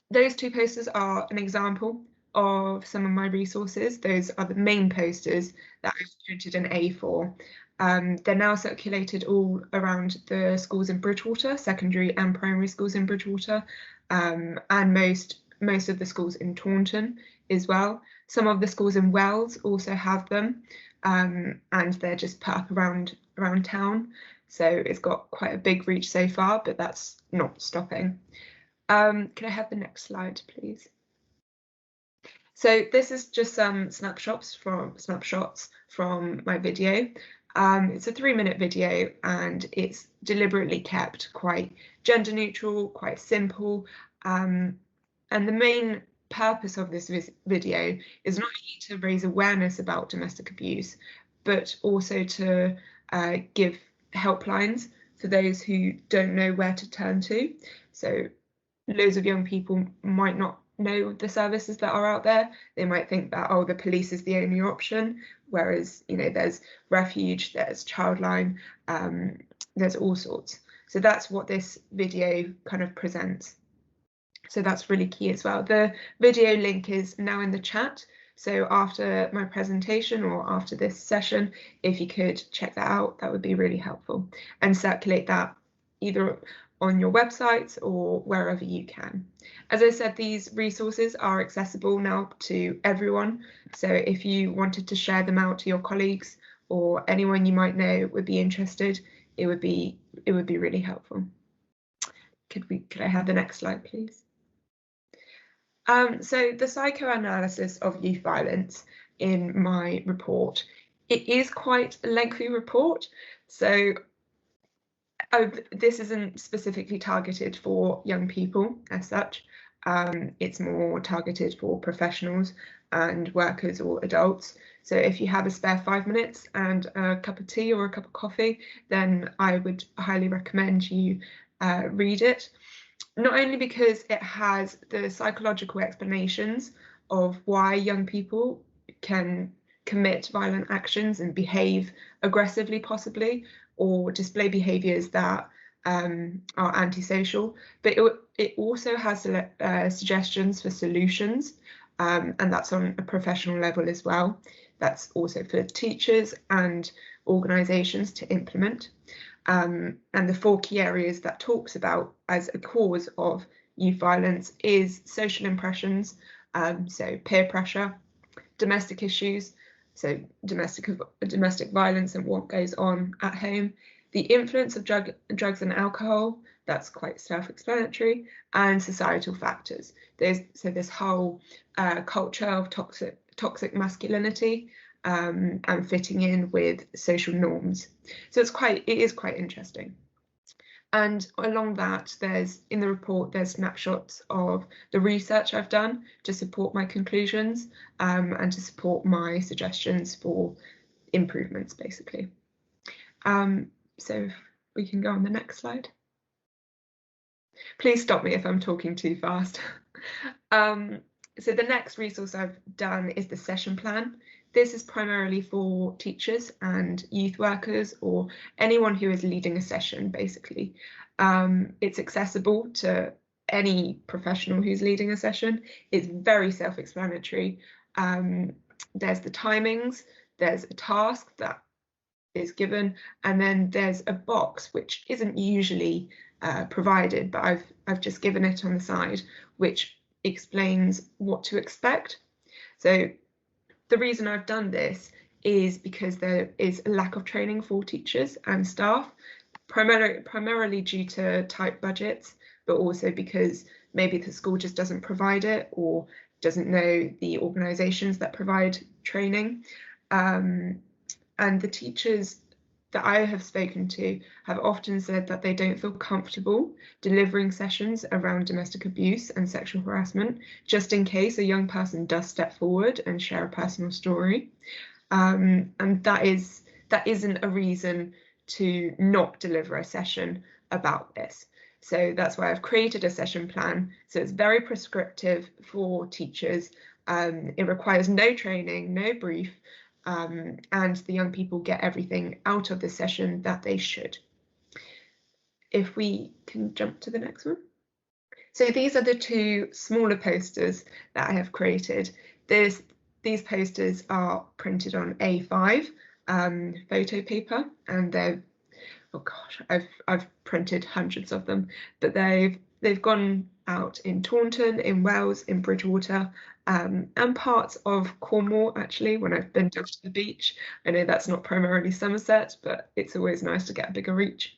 [SPEAKER 4] Those two posters are an example of some of my resources. Those are the main posters that I've printed an A4. They're now circulated all around the schools in Bridgewater, secondary and primary schools in Bridgewater, and most of the schools in Taunton as well. Some of the schools in Wells also have them, and they're just put up around town. So it's got quite a big reach so far, but that's not stopping. Can I have the next slide, please? So this is just some snapshots from my video. It's a 3-minute video, and it's deliberately kept quite gender neutral, quite simple. And the main purpose of this video is not only to raise awareness about domestic abuse, but also to give helplines for those who don't know where to turn to. So loads of young people might not know the services that are out there. They might think that, oh, the police is the only option, whereas, you know, there's Refuge, there's Childline, there's all sorts. So that's what this video kind of presents. So that's really key as well. The video link is now in the chat. So after my presentation or after this session, if you could check that out, that would be really helpful, and circulate that either on your websites or wherever you can. As I said, these resources are accessible now to everyone. So if you wanted to share them out to your colleagues or anyone you might know would be interested, it would be really helpful. Could I have the next slide, please? So the psychoanalysis of youth violence in my report, it is quite a lengthy report. So This isn't specifically targeted for young people as such. It's more targeted for professionals and workers or adults. So if you have a spare 5 minutes and a cup of tea or a cup of coffee, then I would highly recommend you read it. Not only because it has the psychological explanations of why young people can commit violent actions and behave aggressively possibly, or display behaviours that are antisocial, but it also has suggestions for solutions, and that's on a professional level as well. That's also for teachers and organisations to implement. And the 4 key areas that talks about as a cause of youth violence is social impressions, so peer pressure, domestic issues, so domestic violence and what goes on at home, the influence of drugs and alcohol, that's quite self-explanatory, and societal factors. So this whole culture of toxic masculinity and fitting in with social norms. So it is quite interesting. And along that, in the report, there's snapshots of the research I've done to support my conclusions and to support my suggestions for improvements, basically. So if we can go on the next slide. Please stop me if I'm talking too fast. So the next resource I've done is the session plan. This is primarily for teachers and youth workers or anyone who is leading a session, basically. It's accessible to any professional who's leading a session. It's very self-explanatory. There's the timings, there's a task that is given, and then there's a box which isn't usually provided, but I've just given it on the side, which explains what to expect. So the reason I've done this is because there is a lack of training for teachers and staff, primarily due to tight budgets, but also because maybe the school just doesn't provide it or doesn't know the organisations that provide training. And the teachers that I have spoken to have often said that they don't feel comfortable delivering sessions around domestic abuse and sexual harassment, just in case a young person does step forward and share a personal story. And that isn't a reason to not deliver a session about this. So that's why I've created a session plan. So it's very prescriptive for teachers. It requires no training, no brief, and the young people get everything out of the session that they should. If we can jump to the next one. So these are the 2 smaller posters that I have created. These posters are printed on A5 photo paper, and they're, oh gosh, I've printed hundreds of them, but they've gone out in Taunton, in Wales, in Bridgewater, and parts of Cornwall, actually, when I've been down to the beach. I know that's not primarily Somerset, but it's always nice to get a bigger reach.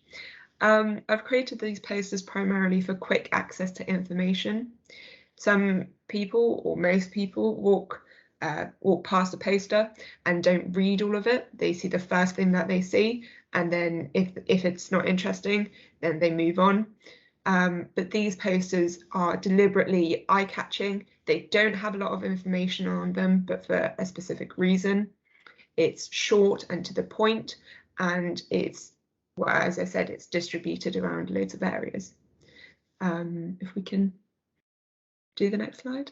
[SPEAKER 4] I've created these posters primarily for quick access to information. Some people, or most people, walk past a poster and don't read all of it. They see the first thing that they see, and then if it's not interesting, then they move on. But these posters are deliberately eye-catching. They don't have a lot of information on them, but for a specific reason. It's short and to the point, and it's, well, as I said, it's distributed around loads of areas. If we can do the next slide.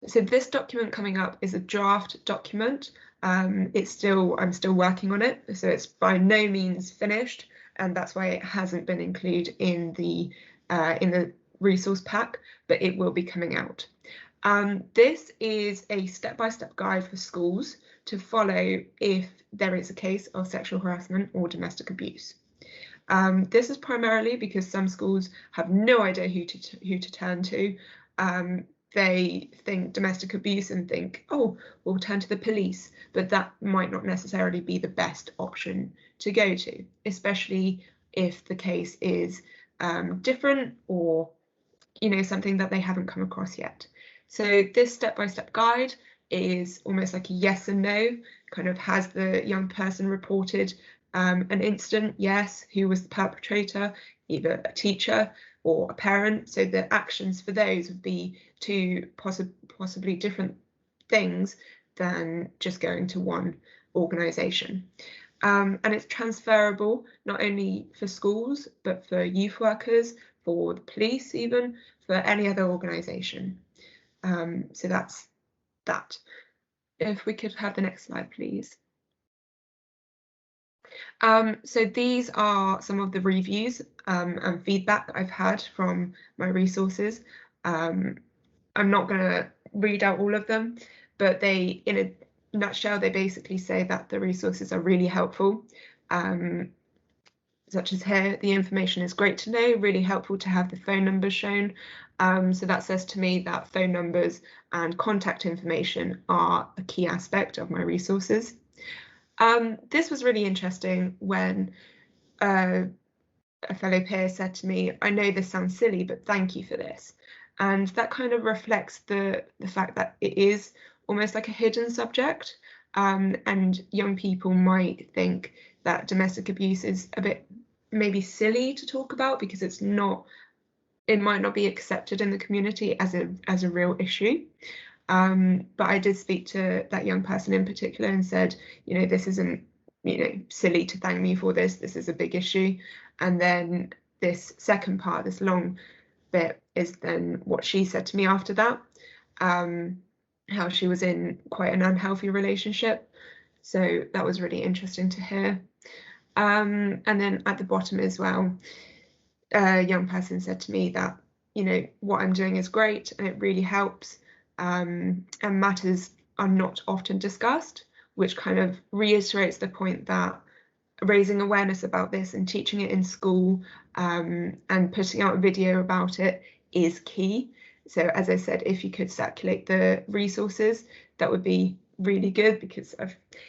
[SPEAKER 4] So this document coming up is a draft document. I'm still working on it, so it's by no means finished, and that's why it hasn't been included in the resource pack, but it will be coming out. This is a step-by-step guide for schools to follow if there is a case of sexual harassment or domestic abuse. This is primarily because some schools have no idea who to turn to. They think domestic abuse and think, oh, we'll turn to the police, but that might not necessarily be the best option to go to, especially if the case is different or, you know, something that they haven't come across yet. So this step-by-step guide is almost like a yes and no, kind of has the young person reported An incident, yes, who was the perpetrator, either a teacher or a parent. So the actions for those would be two possibly different things than just going to one organisation. And it's transferable not only for schools, but for youth workers, for the police, even for any other organisation. So that's that. If we could have the next slide, please. So these are some of the reviews and feedback I've had from my resources. I'm not going to read out all of them, but they, in a nutshell, they basically say that the resources are really helpful. Such as here, the information is great to know, really helpful to have the phone numbers shown. So that says to me that phone numbers and contact information are a key aspect of my resources. This was really interesting when a fellow peer said to me, I know this sounds silly, but thank you for this. And that kind of reflects the fact that it is almost like a hidden subject. And young people might think that domestic abuse is a bit maybe silly to talk about because it might not be accepted in the community as a real issue. But I did speak to that young person in particular and said, you know, this isn't, you know, silly to thank me for this. This is a big issue. And then this second part, this long bit, is then what she said to me after that, how she was in quite an unhealthy relationship. So that was really interesting to hear. And then at the bottom as well, a young person said to me that, you know, what I'm doing is great and it really helps. And matters are not often discussed, which kind of reiterates the point that raising awareness about this and teaching it in school and putting out a video about it is key. So as I said, if you could circulate the resources, that would be really good, because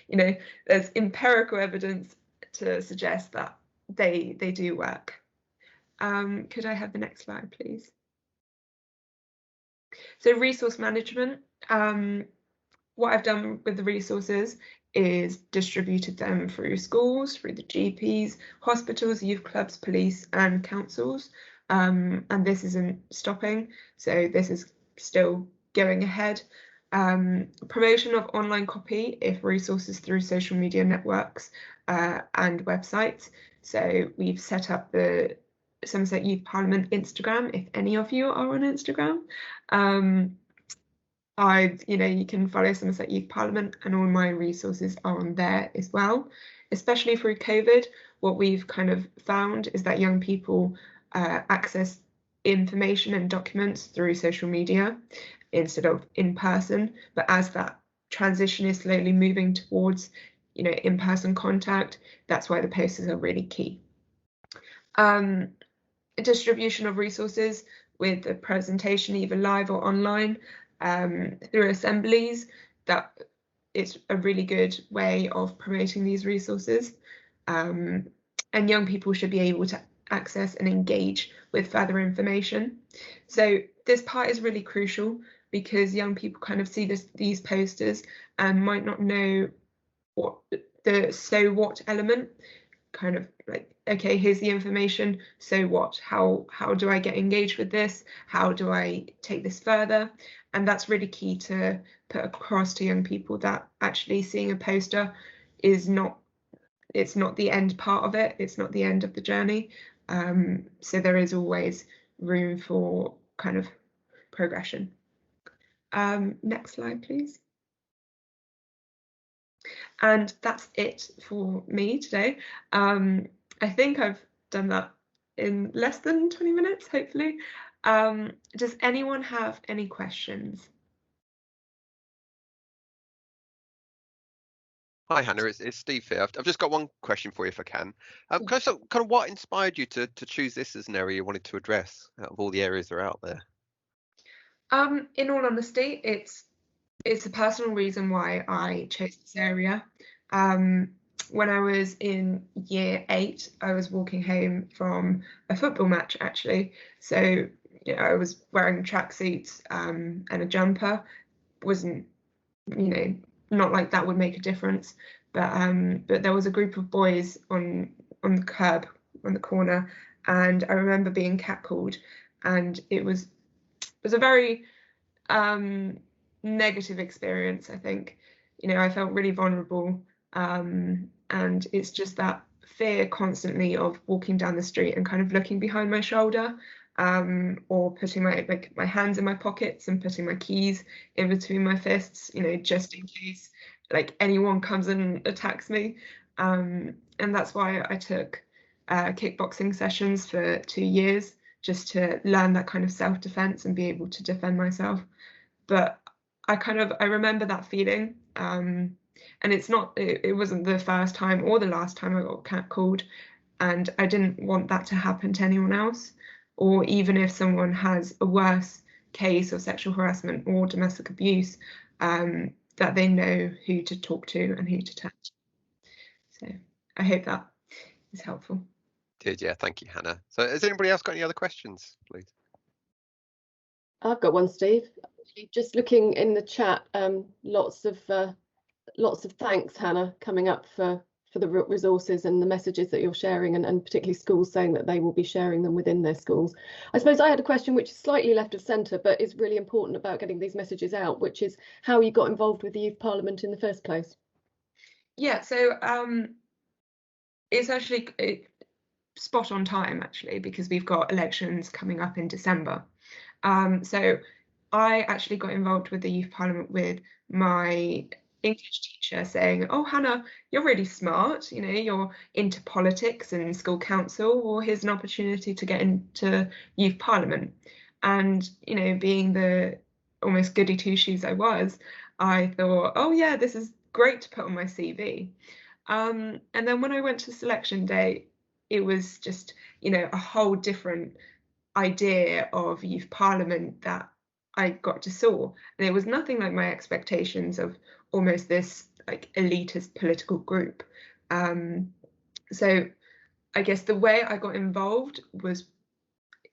[SPEAKER 4] you know, there's empirical evidence to suggest that they do work. Could I have the next slide, please? So resource management, what I've done with the resources is distributed them through schools, through the GPs, hospitals, youth clubs, police and councils. And this isn't stopping, so this is still going ahead. Promotion of online copy if resources through social media networks and websites. So we've set up the Somerset Youth Parliament Instagram, if any of you are on Instagram. You know, you can follow Somerset Youth Parliament and all my resources are on there as well. Especially through COVID, what we've kind of found is that young people access information and documents through social media instead of in person. But as that transition is slowly moving towards, you know, in-person contact, that's why the posters are really key. Distribution of resources with the presentation, either live or online, through assemblies. That is a really good way of promoting these resources. And young people should be able to access and engage with further information. So this part is really crucial because young people kind of see these posters and might not know what the so what element, kind of like, okay, here's the information, so what? How do I get engaged with this? How do I take this further? And that's really key to put across to young people, that actually seeing a poster is not, it's not the end part of it, it's not the end of the journey. So there is always room for kind of progression. Next slide, please. And that's it for me today. I think I've done that in less than 20 minutes, hopefully. Does anyone have any questions?
[SPEAKER 5] Hi Hannah, it's Steve here. I've just got one question for you if I can. Kind of what inspired you to choose this as an area you wanted to address out of all the areas that are out there?
[SPEAKER 4] In all honesty, it's a personal reason why I chose this area. When I was in year 8, I was walking home from a football match actually. So, you know, I was wearing tracksuits and a jumper. Wasn't, you know, not like that would make a difference. but there was a group of boys on the curb on the corner, and I remember being catcalled, and it was a very negative experience. I think, you know, I felt really vulnerable, and it's just that fear constantly of walking down the street and kind of looking behind my shoulder, or putting my hands in my pockets and putting my keys in between my fists, you know, just in case like anyone comes and attacks me. And that's why I took kickboxing sessions for 2 years, just to learn that kind of self-defense and be able to defend myself. But I remember that feeling, and it wasn't the first time or the last time I got catcalled, and I didn't want that to happen to anyone else, or even if someone has a worse case of sexual harassment or domestic abuse, that they know who to talk to and who to touch. So I hope that is helpful.
[SPEAKER 5] Yeah, thank you, Hannah. So has anybody else got any other questions, please?
[SPEAKER 2] I've got one, Steve. Just looking in the chat, lots of thanks, Hannah, coming up for the resources and the messages that you're sharing, and particularly schools saying that they will be sharing them within their schools. I suppose I had a question which is slightly left of centre, but is really important about getting these messages out, which is how you got involved with the Youth Parliament in the first place.
[SPEAKER 4] Yeah, so it's actually spot on time, actually, because we've got elections coming up in December. So I actually got involved with the Youth Parliament with my English teacher saying, "Oh, Hannah, you're really smart, you know, you're into politics and school council, well, here's an opportunity to get into Youth Parliament." And, you know, being the almost goody two-shoes I was, I thought, oh yeah, this is great to put on my CV. And then when I went to selection day, it was just, you know, a whole different idea of Youth Parliament that I got to saw, and it was nothing like my expectations of almost this like elitist political group. So I guess the way I got involved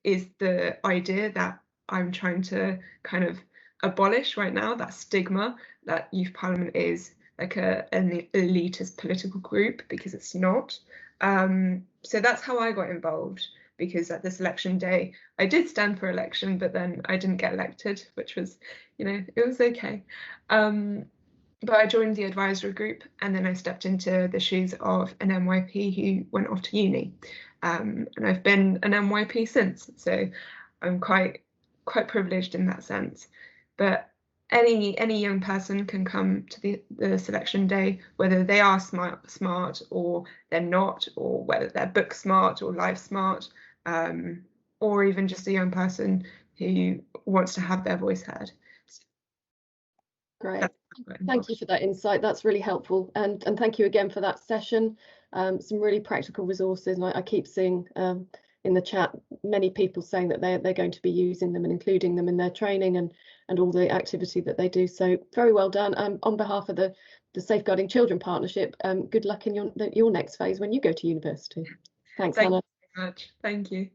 [SPEAKER 4] is the idea that I'm trying to kind of abolish right now, that stigma that Youth Parliament is like an elitist political group, because it's not. So that's how I got involved, because at this election day I did stand for election, but then I didn't get elected, which was, you know, it was okay. But I joined the advisory group, and then I stepped into the shoes of an MYP who went off to uni, and I've been an MYP since, so I'm quite privileged in that sense. But any young person can come to the selection day, whether they are smart or they're not, or whether they're book smart or life smart, or even just a young person who wants to have their voice heard.
[SPEAKER 2] Great. Thank you for that insight. That's really helpful. And thank you again for that session. Some really practical resources. And I keep seeing in the chat many people saying that they're going to be using them and including them in their training and all the activity that they do. So very well done. On behalf of the Safeguarding Children Partnership, good luck in your next phase when you go to university. Thanks, Hannah.
[SPEAKER 4] Thank you very much. Thank you.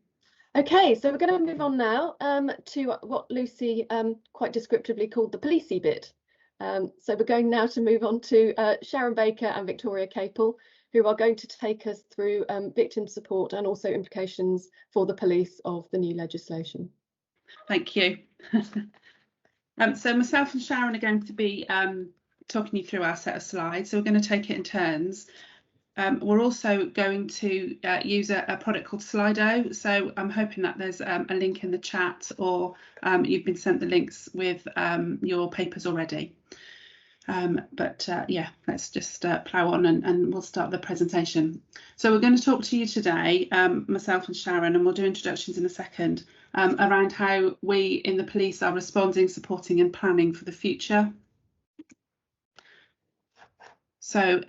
[SPEAKER 2] Okay, so we're going to move on now to what Lucy quite descriptively called the policey bit. So we're going now to move on to Sharon Baker and Victoria Capel, who are going to take us through victim support and also implications for the police of the new legislation.
[SPEAKER 6] Thank you. So myself and Sharon are going to be talking you through our set of slides. So we're going to take it in turns. We're also going to use a product called Slido. So I'm hoping that there's a link in the chat, or you've been sent the links with your papers already. Yeah, let's just plough on and we'll start the presentation. So we're going to talk to you today, myself and Sharon, and we'll do introductions in a second, around how we in the police are responding, supporting and planning for the future. So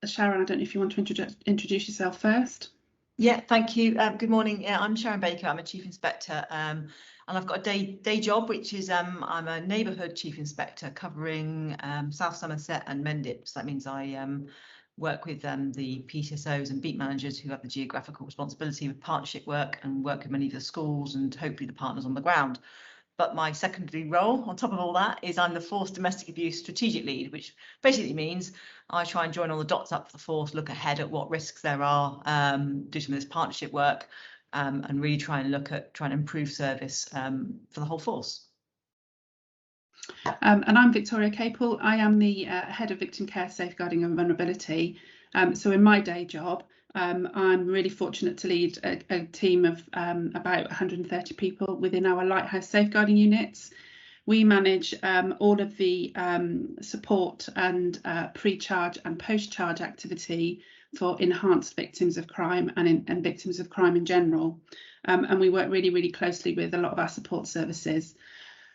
[SPEAKER 6] Sharon, I don't know if you want to introduce yourself first.
[SPEAKER 7] Yeah, thank you. Good morning. Yeah, I'm Sharon Baker. I'm a Chief Inspector, and I've got a day job, which is I'm a neighbourhood Chief Inspector covering South Somerset and Mendip. So that means I work with the PCSOs and beat managers who have the geographical responsibility of partnership work and work with many of the schools and hopefully the partners on the ground. But my secondary role on top of all that is I'm the Force Domestic Abuse Strategic Lead, which basically means I try and join all the dots up for the force, look ahead at what risks there are, do some of this partnership work, and really try and look at trying to improve service for the whole force.
[SPEAKER 6] And I'm Victoria Capel. I am the Head of Victim Care, Safeguarding and Vulnerability. So in my day job, I'm really fortunate to lead a team of about 130 people within our Lighthouse safeguarding units. We manage all of the support and pre-charge and post-charge activity for enhanced victims of crime and victims of crime in general. And we work really, really closely with a lot of our support services.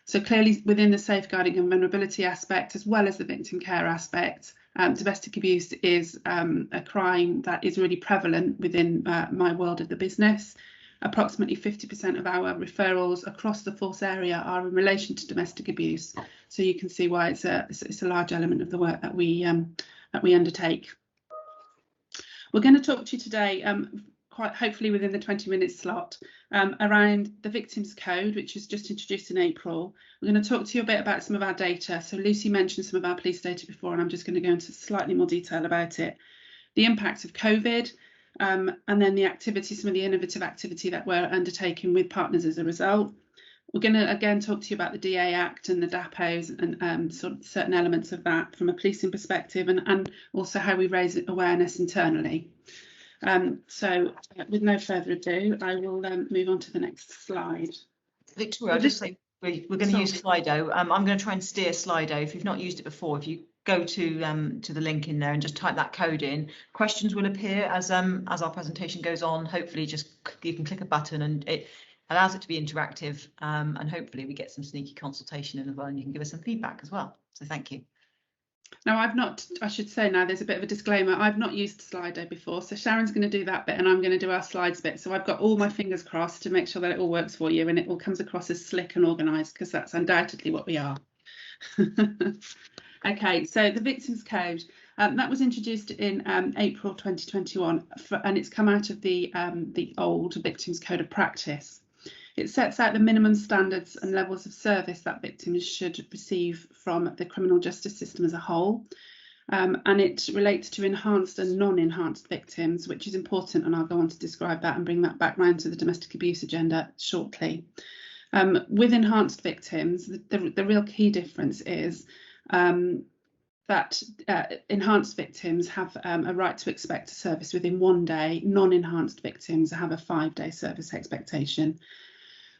[SPEAKER 6] So clearly within the safeguarding and vulnerability aspect, as well as the victim care aspect, domestic abuse is a crime that is really prevalent within my world of the business. Approximately 50% of our referrals across the force area are in relation to domestic abuse. So you can see why it's a large element of the work that we undertake. We're going to talk to you today, quite hopefully within the 20-minute slot, around the Victims Code, which was just introduced in April. We're going to talk to you a bit about some of our data. So Lucy mentioned some of our police data before, and I'm just going to go into slightly more detail about it. The impact of COVID, and then the activity, some of the innovative activity that we're undertaking with partners as a result. We're going to again talk to you about the DA Act and the DAPOs and sort of certain elements of that from a policing perspective, and also how we raise awareness internally. So with no further ado, I will move on to the next slide.
[SPEAKER 7] Victoria, I'll just say we're going to use Slido. I'm going to try and steer Slido. If you've not used it before, if you go to the link in there and just type that code in, questions will appear as our presentation goes on. Hopefully just you can click a button and it allows it to be interactive, and hopefully we get some sneaky consultation in as well, and you can give us some feedback as well. So thank you.
[SPEAKER 6] Now I should say now there's a bit of a disclaimer, I've not used Slido before, so Sharon's going to do that bit and I'm going to do our slides bit. So I've got all my fingers crossed to make sure that it all works for you and it all comes across as slick and organised, because that's undoubtedly what we are. Okay, so the Victims Code, that was introduced in April 2021 and it's come out of the old Victims Code of Practice. It sets out the minimum standards and levels of service that victims should receive from the criminal justice system as a whole. And it relates to enhanced and non-enhanced victims, which is important, and I'll go on to describe that and bring that back round to the domestic abuse agenda shortly. With enhanced victims, the real key difference is that enhanced victims have a right to expect a service within 1 day. Non-enhanced victims have a 5-day service expectation.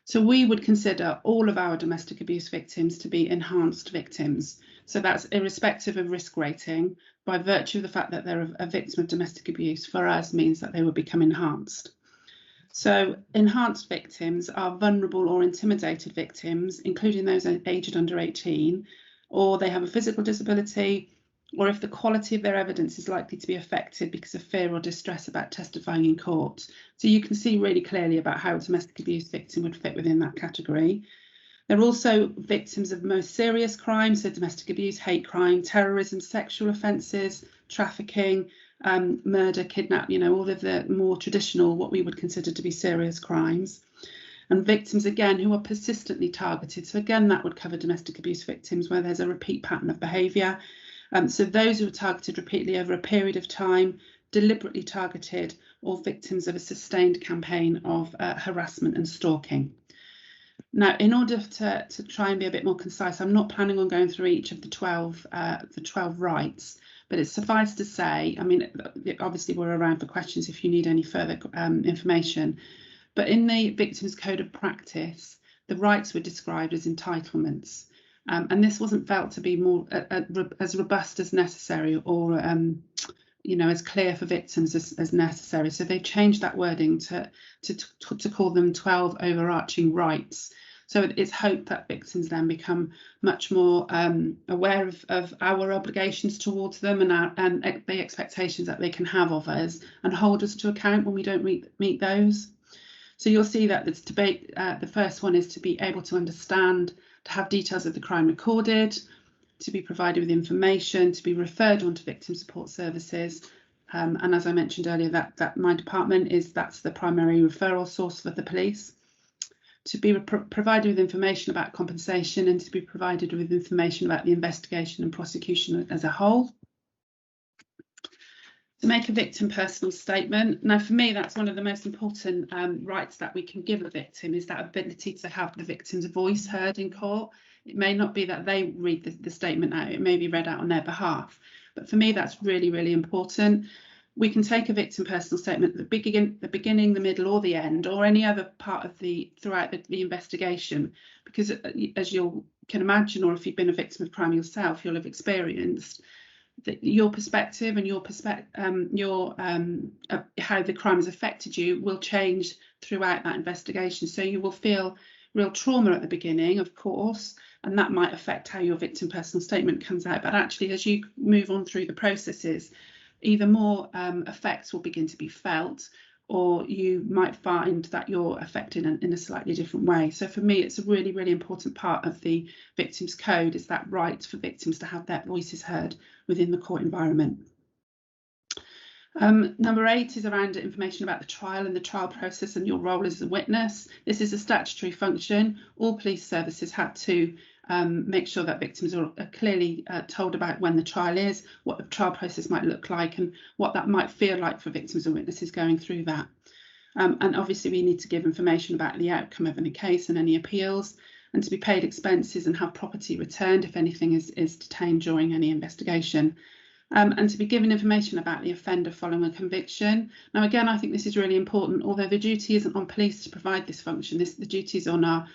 [SPEAKER 6] So we would consider all of our domestic abuse victims to be enhanced victims. So that's irrespective of risk rating. By virtue of the fact that they're a victim of domestic abuse, for us means that they would become enhanced. So enhanced victims are vulnerable or intimidated victims, including those aged under 18, or they have a physical disability, or if the quality of their evidence is likely to be affected because of fear or distress about testifying in court. So you can see really clearly about how a domestic abuse victim would fit within that category. They're also victims of most serious crimes, so domestic abuse, hate crime, terrorism, sexual offences, trafficking, murder, kidnap, all of the more traditional, what we would consider to be serious crimes. And victims, again, who are persistently targeted. So again, that would cover domestic abuse victims where there's a repeat pattern of behaviour. So those who are targeted repeatedly over a period of time, deliberately targeted, or victims of a sustained campaign of harassment and stalking. Now, in order to try and be a bit more concise, I'm not planning on going through each of the 12 rights, but it's suffice to say, I mean, obviously we're around for questions if you need any further information, but in the Victims Code of Practice, the rights were described as entitlements. And this wasn't felt to be more as robust as necessary or, as clear for victims as necessary. So they changed that wording to call them 12 overarching rights. So it's hoped that victims then become much more aware of our obligations towards them and the expectations that they can have of us and hold us to account when we don't meet those. So you'll see that this debate, the first one is to be able to understand, to have details of the crime recorded, to be provided with information, to be referred on to victim support services. And as I mentioned earlier, that my department that's the primary referral source for the police. to be provided with information about compensation, and to be provided with information about the investigation and prosecution as a whole. To make a victim personal statement. Now, for me, that's one of the most important rights that we can give a victim, is that ability to have the victim's voice heard in court. It may not be that they read the statement out, it may be read out on their behalf. But for me, that's really, really important. We can take a victim personal statement at the beginning, the middle, or the end, or any other part of throughout the investigation, because as you can imagine, or if you've been a victim of crime yourself, you'll have experienced that your perspective and how the crime has affected you will change throughout that investigation. So you will feel real trauma at the beginning, of course, and that might affect how your victim personal statement comes out. But actually, as you move on through the processes, either more effects will begin to be felt, or you might find that you're affected in a slightly different way. So for me, it's a really, really important part of the Victims Code, is that right for victims to have their voices heard within the court environment. Number 8 is around information about the trial and the trial process and your role as a witness. This is a statutory function. All police services had to make sure that victims are clearly told about when the trial is, what the trial process might look like, and what that might feel like for victims and witnesses going through that. And obviously we need to give information about the outcome of any case and any appeals, and to be paid expenses and have property returned if anything is detained during any investigation. And to be given information about the offender following a conviction. Now, again, I think this is really important, although the duty isn't on police to provide this function. The duty is on our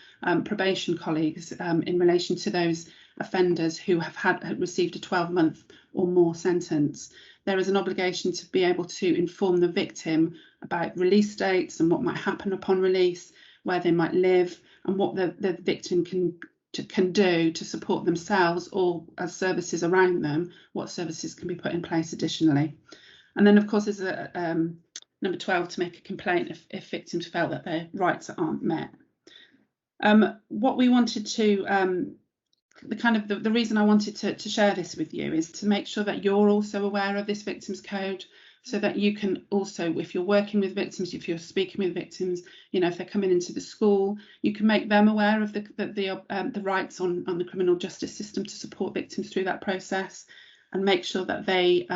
[SPEAKER 6] probation colleagues in relation to those offenders who have received a 12-month or more sentence. There is an obligation to be able to inform the victim about release dates and what might happen upon release, where they might live, and what the victim can do to support themselves or as services around them, what services can be put in place additionally. And then, of course, there's number 12, to make a complaint if victims felt that their rights aren't met. What we wanted to, the reason I wanted to share this with you is to make sure that you're also aware of this Victims Code, so that you can also, if you're working with victims, if you're speaking with victims, you know, if they're coming into the school, you can make them aware of the rights on the criminal justice system to support victims through that process, and make sure that they,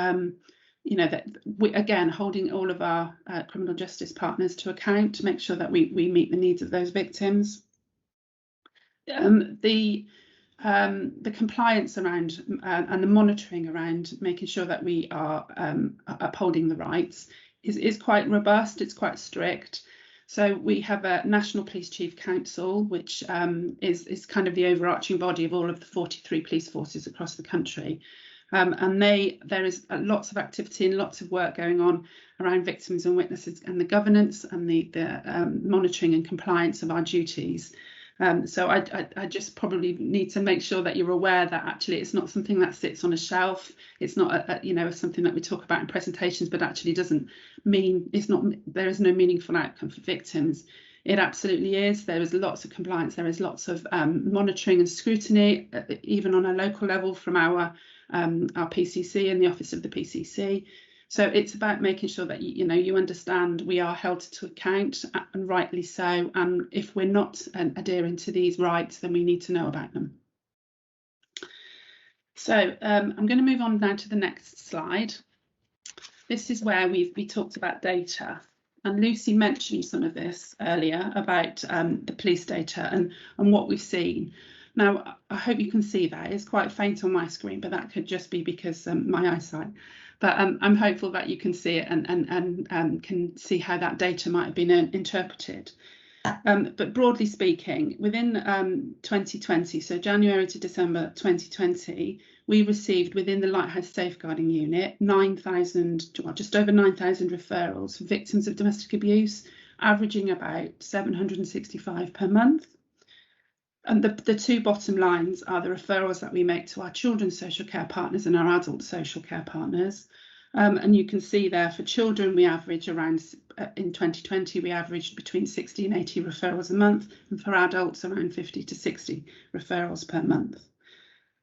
[SPEAKER 6] you know, that we, again, holding all of our criminal justice partners to account to make sure that we meet the needs of those victims. The compliance around and the monitoring around making sure that we are upholding the rights is quite robust, it's quite strict. So we have a National Police Chief Council, which is kind of the overarching body of all of the 43 police forces across the country. And there is lots of activity and lots of work going on around victims and witnesses and the governance and the monitoring and compliance of our duties. So I just probably need to make sure that you're aware that actually it's not something that sits on a shelf. It's not you know, something that we talk about in presentations, but actually doesn't mean there is no meaningful outcome for victims. It absolutely is. There is lots of compliance. There is lots of monitoring and scrutiny, even on a local level from our PCC and the Office of the PCC. So it's about making sure that you understand we are held to account, and rightly so. And if we're not adhering to these rights, then we need to know about them. So I'm going to move on now to the next slide. This is where we talked about data. And Lucy mentioned some of this earlier about the police data and what we've seen. Now, I hope you can see that. It's quite faint on my screen, but that could just be because my eyesight. But I'm hopeful that you can see it and can see how that data might have been interpreted. But broadly speaking, within 2020, so January to December 2020, we received within the Lighthouse Safeguarding Unit 9,000, well, just over 9,000 referrals for victims of domestic abuse, averaging about 765 per month. And the two bottom lines are the referrals that we make to our children's social care partners and our adult social care partners. And you can see there for children, we average around, in 2020, we averaged between 60 and 80 referrals a month, and for adults around 50 to 60 referrals per month.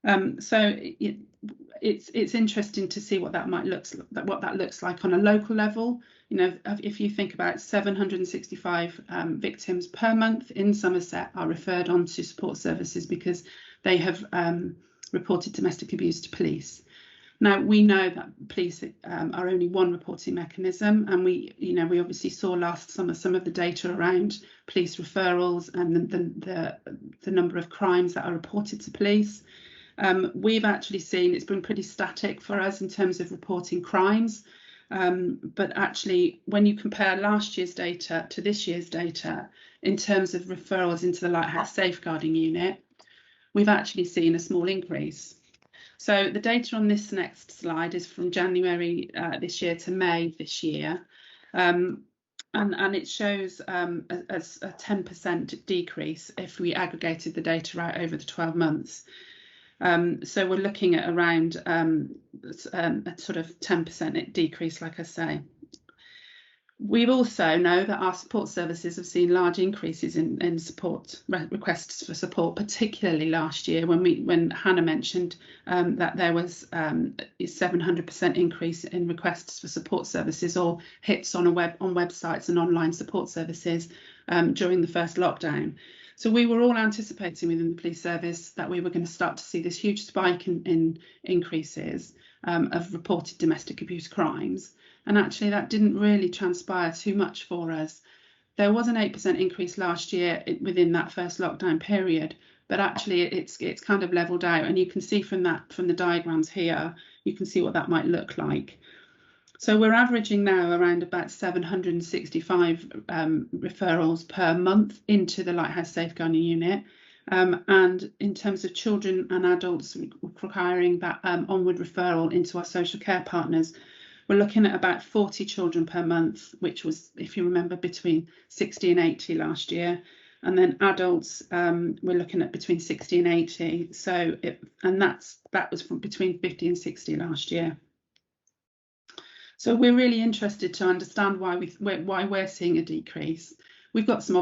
[SPEAKER 6] So it's interesting to see what that looks like on a local level. You know, if you think about 765 victims per month in Somerset are referred on to support services because they have reported domestic abuse to police. Now, we know that police are only one reporting mechanism, and we obviously saw last summer some of the data around police referrals and the number of crimes that are reported to police. We've actually seen it's been pretty static for us in terms of reporting crimes, but actually when you compare last year's data to this year's data in terms of referrals into the Lighthouse Safeguarding Unit, we've actually seen a small increase. So the data on this next slide is from January this year to May this year, and it shows a 10% decrease if we aggregated the data out over the 12 months. So we're looking at around a sort of 10% decrease, like I say. We also know that our support services have seen large increases in support requests for support, particularly last year when Hannah mentioned that there was a 700% increase in requests for support services or hits on websites and online support services during the first lockdown. So we were all anticipating within the police service that we were going to start to see this huge spike in increases of reported domestic abuse crimes. And actually that didn't really transpire too much for us. There was an 8% increase last year within that first lockdown period, but actually it's kind of leveled out. And you can see from the diagrams here, you can see what that might look like. So we're averaging now around about 765 referrals per month into the Lighthouse Safeguarding Unit. And in terms of children and adults requiring that onward referral into our social care partners, we're looking at about 40 children per month, which was, if you remember, between 60 and 80 last year. And then adults, we're looking at between 60 and 80. So, that was from between 50 and 60 last year. So we're really interested to understand why we're seeing a decrease. We've got some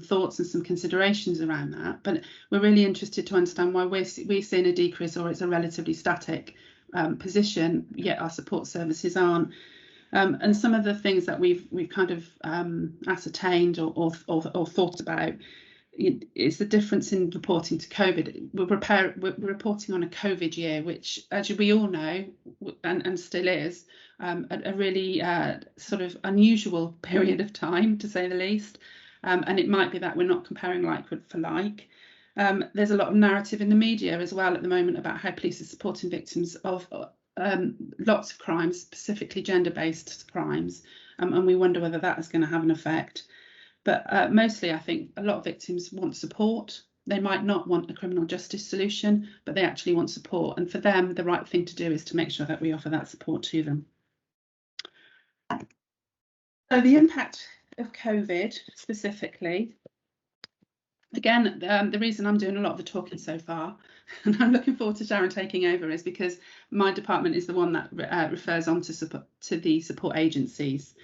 [SPEAKER 6] thoughts and some considerations around that, but we're really interested to understand why we're seeing a decrease, or it's a relatively static position, yet our support services aren't. And some of the things that we've kind of ascertained or thought about is the difference in reporting to COVID. We're reporting on a COVID year, which, as we all know, and still is, a really sort of unusual period of time, to say the least. And it might be that we're not comparing like for like. There's a lot of narrative in the media as well at the moment about how police are supporting victims of lots of crimes, specifically gender-based crimes, and we wonder whether that is going to have an effect. But mostly, I think a lot of victims want support. They might not want a criminal justice solution, but they actually want support. And for them, the right thing to do is to make sure that we offer that support to them. So the impact of COVID specifically. Again, the reason I'm doing a lot of the talking so far, and I'm looking forward to Sharon taking over, is because my department is the one that refers on to the support agencies.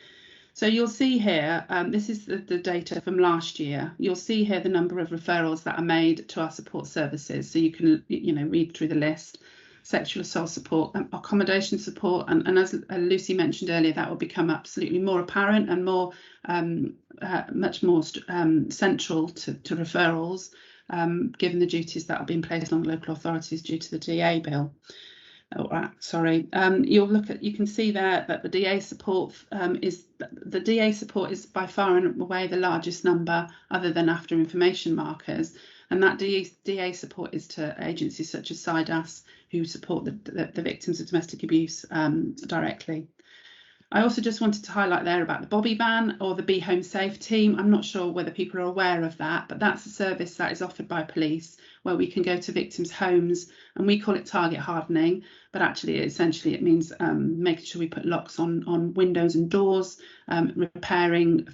[SPEAKER 6] So you'll see here, this is the data from last year. You'll see here the number of referrals that are made to our support services. So you can, read through the list. Sexual assault support, accommodation support, and as Lucy mentioned earlier, that will become absolutely more apparent and more, much more central to referrals, given the duties that are being placed on local authorities due to the DA bill. You can see there that the DA support is by far and away the largest number, other than after information markers. And that DA support is to agencies such as SIDAS, who support the victims of domestic abuse directly. I also just wanted to highlight there about the Bobby Van or the Be Home Safe team. I'm not sure whether people are aware of that, but that's a service that is offered by police where we can go to victims' homes, and we call it target hardening, but actually essentially it means making sure we put locks on windows and doors, repairing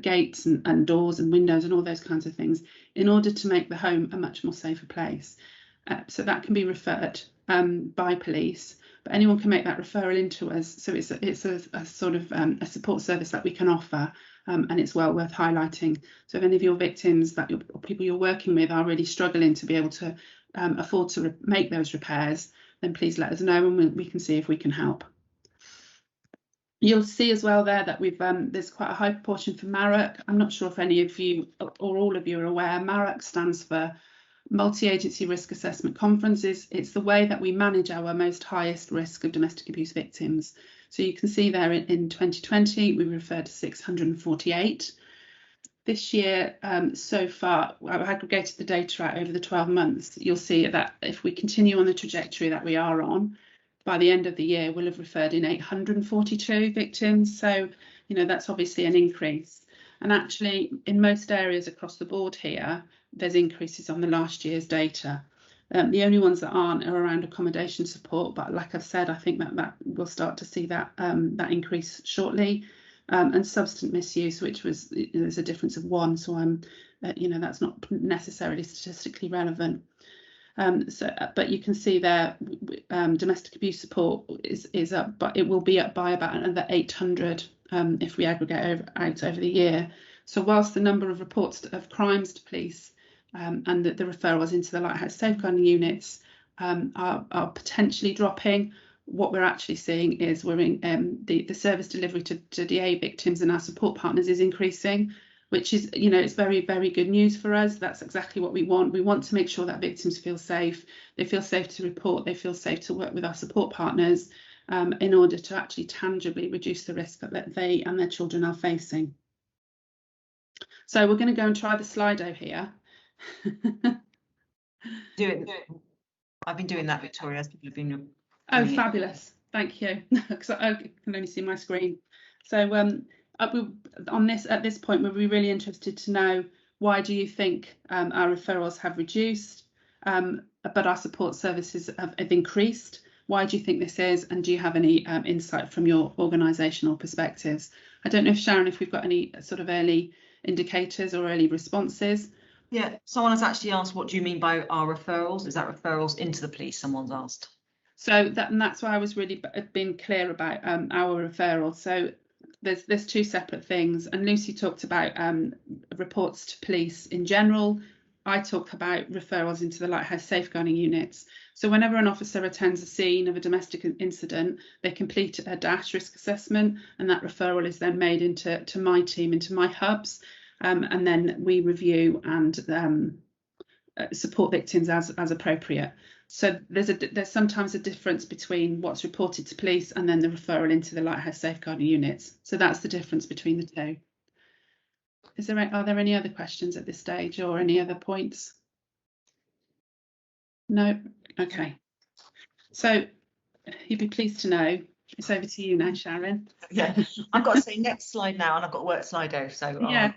[SPEAKER 6] gates and doors and windows and all those kinds of things in order to make the home a much more safer place. So that can be referred by police, but anyone can make that referral into us. So it's a sort of a support service that we can offer, and it's well worth highlighting. So if any of your victims or people you're working with are really struggling to be able to afford to make those repairs, then please let us know and we can see if we can help. You'll see as well there that we've there's quite a high proportion for MARAC. I'm not sure if any of you or all of you are aware. MARAC stands for Multi-Agency Risk Assessment Conferences. It's the way that we manage our most highest risk of domestic abuse victims. So you can see there in 2020 we referred to 648. This year, so far, I've aggregated the data out over the 12 months. You'll see that if we continue on the trajectory that we are on, by the end of the year, we'll have referred in 842 victims. So, you know, that's obviously an increase. And actually, in most areas across the board here, there's increases on the last year's data. The only ones that aren't are around accommodation support. But like I've said, I think that we'll start to see that that increase shortly. And substance misuse, which was, there's a difference of 1. So you know, that's not necessarily statistically relevant. But you can see there, domestic abuse support is up, but it will be up by about another 800 if we aggregate out over the year. So whilst the number of reports of crimes to police and the referrals into the Lighthouse safeguarding units are potentially dropping, what we're actually seeing is we're in the service delivery to DA victims and our support partners is increasing, which is, you know, it's very, very good news for us. That's exactly what we want. We want to make sure that victims feel safe. They feel safe to report. They feel safe to work with our support partners in order to actually tangibly reduce the risk that they and their children are facing. So we're going to go and try the Slido here.
[SPEAKER 7] I've been doing that, Victoria, as people have been.
[SPEAKER 6] Oh, fabulous. Thank you. Because I can only see my screen. So at this point, we'll be really interested to know, why do you think our referrals have reduced, but our support services have increased? Why do you think this is? And do you have any insight from your organisational perspectives? I don't know if Sharon, if we've got any sort of early indicators or early responses.
[SPEAKER 7] Yeah, someone has actually asked, what do you mean by our referrals? Is that referrals into the police? Someone's asked.
[SPEAKER 6] So that's why I was really being clear about our referral. So there's 2 separate things, and Lucy talked about reports to police in general. I talk about referrals into the Lighthouse safeguarding units. So whenever an officer attends a scene of a domestic incident, they complete a DASH risk assessment, and that referral is then made into my team, into my hubs, and then we review and support victims as appropriate. So there's sometimes a difference between what's reported to police and then the referral into the Lighthouse safeguarding units. So that's the difference between the 2. Are there any other questions at this stage or any other points? No? Okay. So you'd be pleased to know it's over to you now, Sharon.
[SPEAKER 7] Yeah, I've got to say next slide now, and I've got to work Slido. So
[SPEAKER 6] yeah.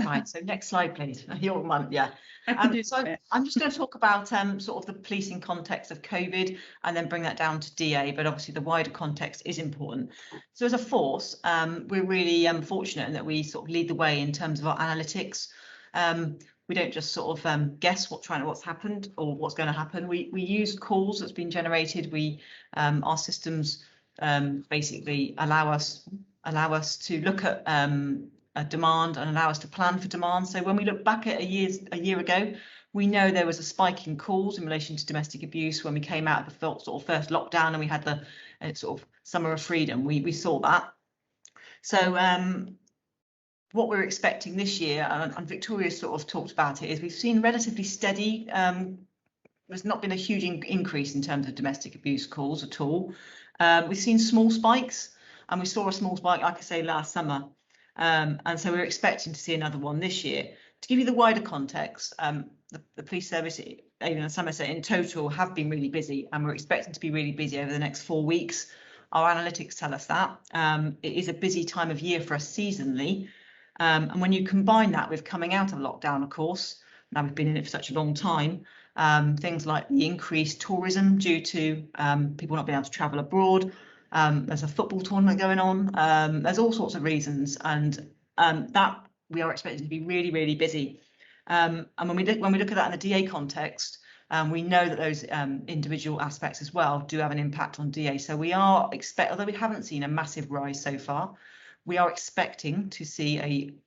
[SPEAKER 7] Fine. So next slide, please. You're one, yeah. So I'm just going to talk about sort of the policing context of COVID and then bring that down to DA, but obviously the wider context is important. So as a force, we're really fortunate in that we sort of lead the way in terms of our analytics. We don't just sort of guess what's happened or what's going to happen. We use calls that's been generated. Our systems basically allow us to look at a demand and allow us to plan for demand. So when we look back at a year ago, we know there was a spike in calls in relation to domestic abuse when we came out of the sort of first lockdown and we had the sort of summer of freedom. We saw that. So what we're expecting this year, and Victoria sort of talked about it, is we've seen relatively steady. There's not been a huge increase in terms of domestic abuse calls at all. We've seen small spikes, and we saw a small spike, like I say, last summer. And so we're expecting to see another one this year. To give you the wider context, the police service, Avon Somerset in total, have been really busy, and we're expecting to be really busy over the next 4 weeks. Our analytics tell us that. It is a busy time of year for us seasonally. And when you combine that with coming out of lockdown, of course, now we've been in it for such a long time, things like the increased tourism due to people not being able to travel abroad. There's a football tournament going on. There's all sorts of reasons, and that we are expecting to be really, really busy. And when we look at that in the DA context, we know that those individual aspects as well do have an impact on DA. So we are although we haven't seen a massive rise so far, we are expecting to see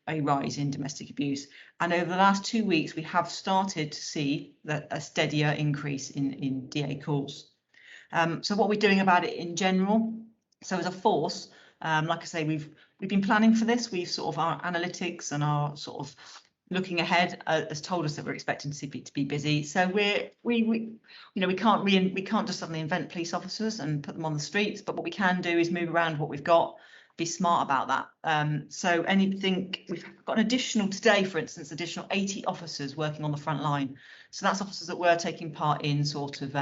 [SPEAKER 7] a rise in domestic abuse. And over the last 2 weeks, we have started to see a steadier increase in DA calls. So what we're doing about it in general, so as a force, like I say, we've been planning for this. We've sort of, our analytics and our sort of looking ahead has told us that we're expecting CP to be busy. So we can't just suddenly invent police officers and put them on the streets, but what we can do is move around what we've got, be smart about that. So anything, we've got an additional today, for instance, additional 80 officers working on the front line. So that's officers that were taking part in sort of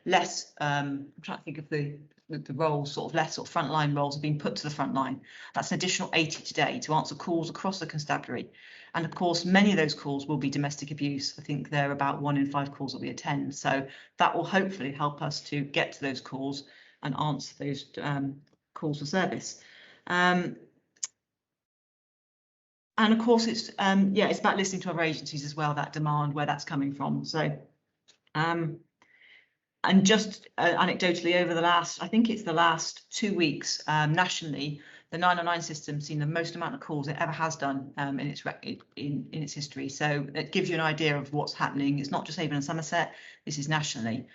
[SPEAKER 7] less, I'm trying to think of the roles, sort of less sort of frontline roles have been put to the front line. That's an additional 80 today to answer calls across the constabulary. And of course, many of those calls will be domestic abuse. I think they're about 1 in 5 calls that we attend. So that will hopefully help us to get to those calls and answer those calls for service. And of course, it's it's about listening to other agencies as well, that demand, where that's coming from. So and just anecdotally, over the last, I think it's the last 2 weeks, nationally, the 909 system's seen the most amount of calls it ever has done in its history. So it gives you an idea of what's happening. It's not just Avon and Somerset, this is nationally.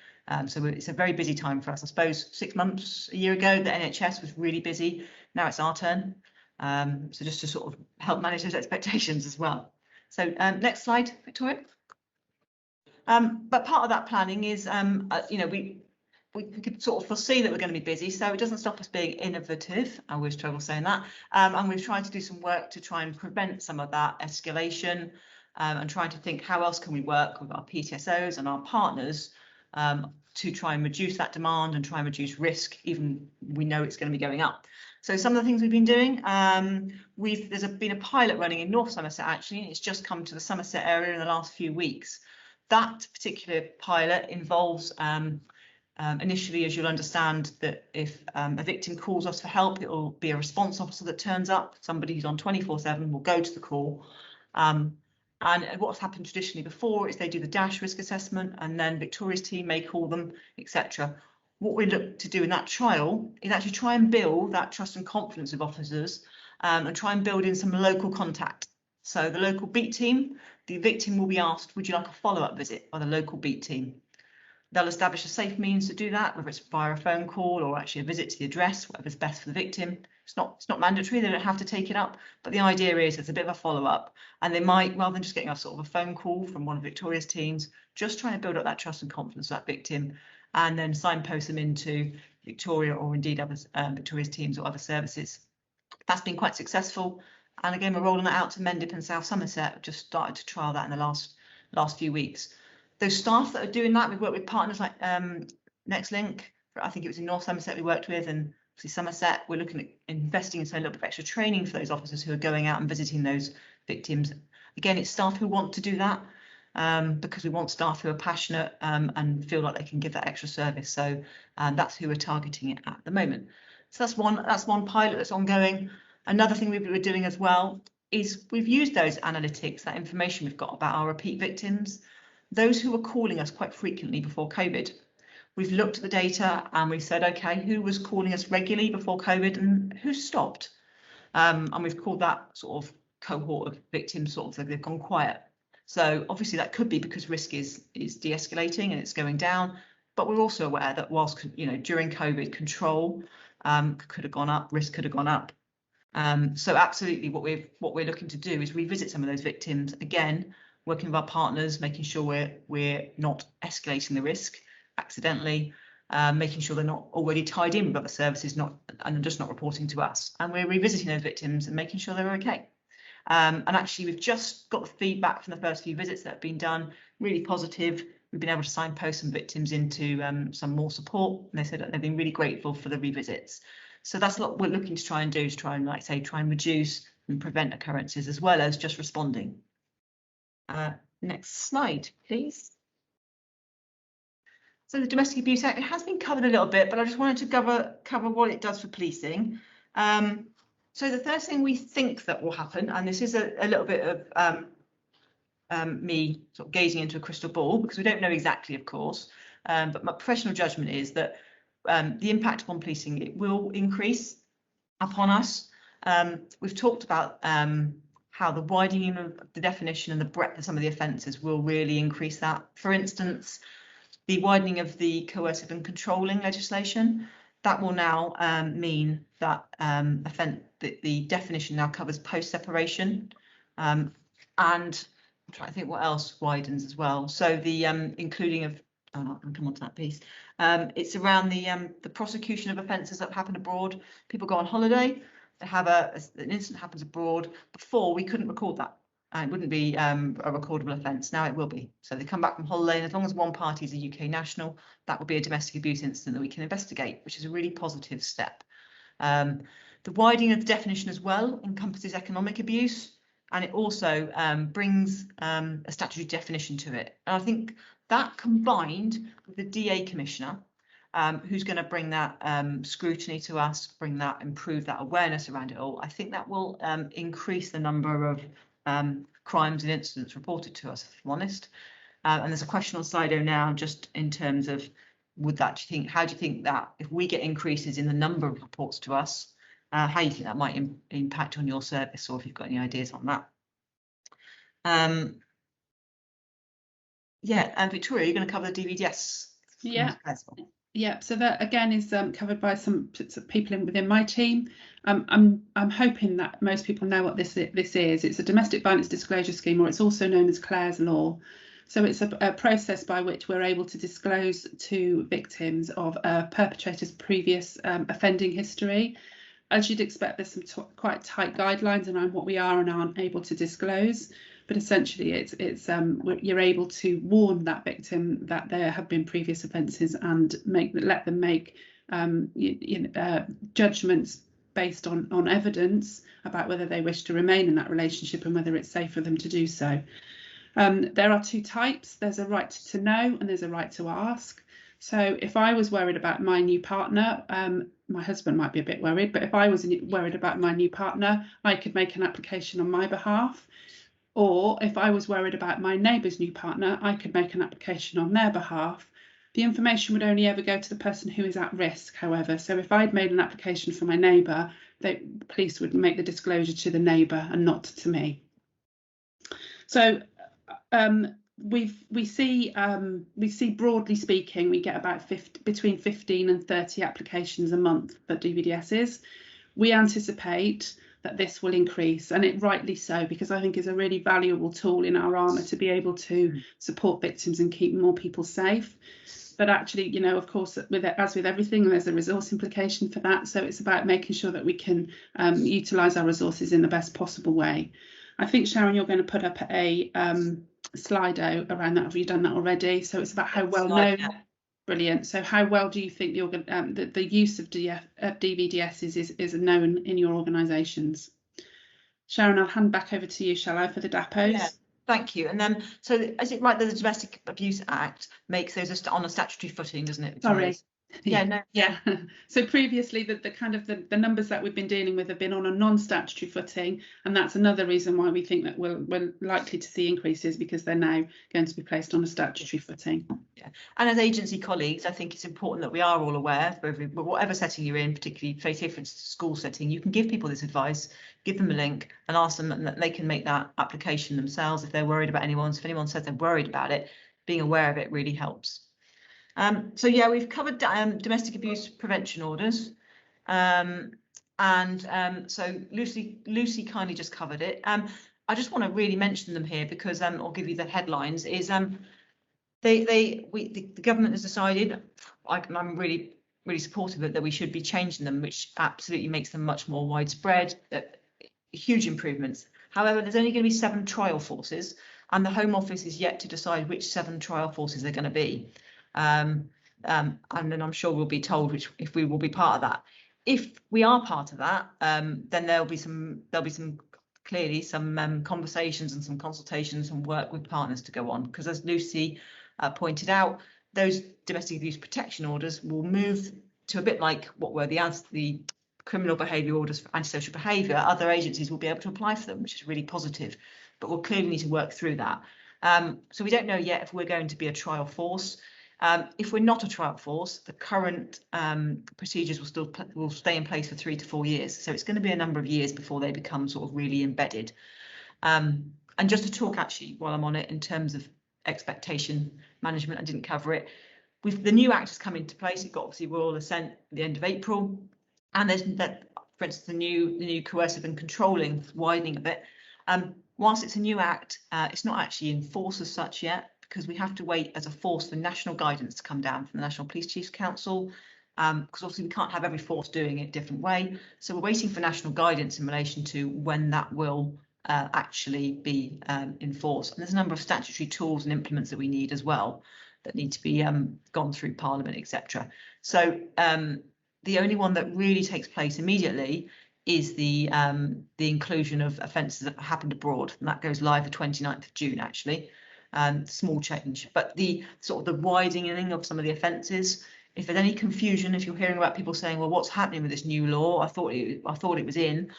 [SPEAKER 7] So it's a very busy time for us. I suppose 6 months, a year ago, the NHS was really busy. Now it's our turn. So just to sort of help manage those expectations as well. So next slide, Victoria. But part of that planning is, we could sort of foresee that we're going to be busy, so it doesn't stop us being innovative. I always struggle saying that. And we've tried to do some work to try and prevent some of that escalation, and trying to think how else can we work with our PTSOs and our partners to try and reduce that demand and try and reduce risk, even we know it's going to be going up. So some of the things we've been doing, there's been a pilot running in North Somerset actually, and it's just come to the Somerset area in the last few weeks. That particular pilot involves initially, as you'll understand, that if a victim calls us for help, it will be a response officer that turns up. Somebody who's on 24/7 will go to the call. And what's happened traditionally before is they do the dash risk assessment, and then Victoria's team may call them, etc. What we look to do in that trial is actually try and build that trust and confidence of officers, and try and build in some local contact. So the local beat team, the victim will be asked, would you like a follow-up visit by the local beat team? They'll establish a safe means to do that, whether it's via a phone call or actually a visit to the address, whatever's best for the victim. It's not mandatory, they don't have to take it up, but the idea is it's a bit of a follow-up, and they might, rather than just getting a sort of a phone call from one of Victoria's teams, just try and build up that trust and confidence of that victim, and then signpost them into Victoria or indeed other Victoria's teams or other services. That's been quite successful. And again, we're rolling that out to Mendip and South Somerset. We've just started to trial that in the last few weeks. Those staff that are doing that, we've worked with partners like NextLink. I think it was in North Somerset we worked with, and obviously Somerset. We're looking at investing in a little bit of extra training for those officers who are going out and visiting those victims. Again, it's staff who want to do that, because we want staff who are passionate and feel like they can give that extra service. So that's who we're targeting it at the moment. So that's one pilot that's ongoing. Another thing we're doing as well is we've used those analytics, that information we've got about our repeat victims, those who were calling us quite frequently before COVID. We've looked at the data and we've said, okay, who was calling us regularly before COVID and who stopped? And we've called that sort of cohort of victims sort of, they've gone quiet. So obviously that could be because risk is de-escalating and it's going down, but we're also aware that whilst, during COVID, control could have gone up, risk could have gone up. So absolutely what we're looking to do is revisit some of those victims, again, working with our partners, making sure we're not escalating the risk accidentally, making sure they're not already tied in with other services and just not reporting to us. And we're revisiting those victims and making sure they're okay. And actually, we've just got the feedback from the first few visits that have been done, really positive. We've been able to signpost some victims into some more support, and they said that they've been really grateful for the revisits. So that's what we're looking to try and do, is try and reduce and prevent occurrences as well as just responding. Next slide, please. So the Domestic Abuse Act, it has been covered a little bit, but I just wanted to cover what it does for policing. So the first thing we think that will happen, and this is a little bit of me sort of gazing into a crystal ball, because we don't know exactly, of course, but my professional judgment is that the impact upon policing, it will increase upon us. We've talked about how the widening of the definition and the breadth of some of the offences will really increase that. For instance, the widening of the coercive and controlling legislation, that will now mean that the definition now covers post-separation, and I'm trying to think what else widens as well. So the including of, I'll come on to that piece. It's around the prosecution of offences that happen abroad. People go on holiday, they have an incident happens abroad. Before, we couldn't record that. It wouldn't be a recordable offence. Now it will be. So they come back from holiday, and as long as one party is a UK national, that will be a domestic abuse incident that we can investigate, which is a really positive step. The widening of the definition as well encompasses economic abuse, and it also brings a statutory definition to it. And I think that, combined with the DA Commissioner, who's going to bring that scrutiny to us, improve that awareness around it all, I think that will increase the number of crimes and incidents reported to us, if I'm honest. And there's a question on Slido now, just in terms of how do you think that if we get increases in the number of reports to us, how you think that might impact on your service, or if you've got any ideas on that. Yeah, and Victoria, you're going to cover the DVDS.
[SPEAKER 6] Yeah, so that again is covered by some people within my team. I'm hoping that most people know what this is. It's a domestic violence disclosure scheme, or it's also known as Clare's Law. So it's a process by which we're able to disclose to victims of a perpetrator's previous offending history. As you'd expect, there's some quite tight guidelines around what we are and aren't able to disclose. But essentially, you're able to warn that victim that there have been previous offences and let them make judgments based on evidence about whether they wish to remain in that relationship and whether it's safe for them to do so. There are two types. There's a right to know and there's a right to ask. So if I was worried about my new partner, my husband might be a bit worried, but if I was worried about my new partner, I could make an application on my behalf. Or if I was worried about my neighbour's new partner, I could make an application on their behalf. The information would only ever go to the person who is at risk, however. So if I'd made an application for my neighbour, the police would make the disclosure to the neighbour and not to me. So we see broadly speaking, we get about between 15 and 30 applications a month for DVDSs. We anticipate that this will increase, and it rightly so, because I think it's a really valuable tool in our armour to be able to support victims and keep more people safe. But actually, you know, of course, as with everything, there's a resource implication for that. So it's about making sure that we can utilise our resources in the best possible way. I think, Sharon, you're going to put up a Slido around that. Have you done that already? So it's about how well known. Brilliant. So how well do you think the use of DVDS is known in your organisations? Sharon, I'll hand back over to you, shall I, for the DAPOs?
[SPEAKER 7] Yeah, thank you. And then, so is it right that the Domestic Abuse Act makes those on a statutory footing, doesn't it?
[SPEAKER 6] Sorry.
[SPEAKER 7] Yeah, no.
[SPEAKER 6] Yeah. So previously, the numbers that we've been dealing with have been on a non-statutory footing, and that's another reason why we think that we're likely to see increases, because they're now going to be placed on a statutory footing.
[SPEAKER 7] Yeah, and as agency colleagues, I think it's important that we are all aware, whatever setting you're in, particularly for instance school setting, you can give people this advice, give them a link, and ask them that they can make that application themselves if they're worried about anyone. So if anyone says they're worried about it, being aware of it really helps. So yeah, we've covered domestic abuse prevention orders, so Lucy kindly just covered it. I just want to really mention them here because I'll give you the headlines. Is the government has decided, I'm really supportive of it, that we should be changing them, which absolutely makes them much more widespread. Huge improvements. However, there's only going to be 7 trial forces, and the Home Office is yet to decide which 7 trial forces they're going to be. And then I'm sure we'll be told if we will be part of that. If we are part of that, then there'll be some clearly some conversations and some consultations and work with partners to go on, because as Lucy pointed out, those domestic abuse protection orders will move to a bit like what were the criminal behaviour orders for antisocial behaviour. Other agencies will be able to apply for them, which is really positive, but we'll clearly need to work through that. So we don't know yet if we're going to be a trial force. If we're not a trial force, the current procedures will stay in place for 3 to 4 years. So it's going to be a number of years before they become sort of really embedded. And just to talk actually while I'm on it in terms of expectation management, I didn't cover it. The new Act has come into place. It got obviously royal assent at the end of April, and there's that, for instance, the new coercive and controlling widening of it. Whilst it's a new Act, it's not actually in force as such yet, because we have to wait as a force for national guidance to come down from the National Police Chiefs Council, because obviously we can't have every force doing it a different way. So we're waiting for national guidance in relation to when that will actually be in force. And there's a number of statutory tools and implements that we need as well that need to be gone through Parliament, etc. So the only one that really takes place immediately is the inclusion of offences that happened abroad, and that goes live the 29th of June actually. Small change, but the sort of the widening of some of the offences. If there's any confusion, if you're hearing about people saying, well, what's happening with this new law? I thought it was in.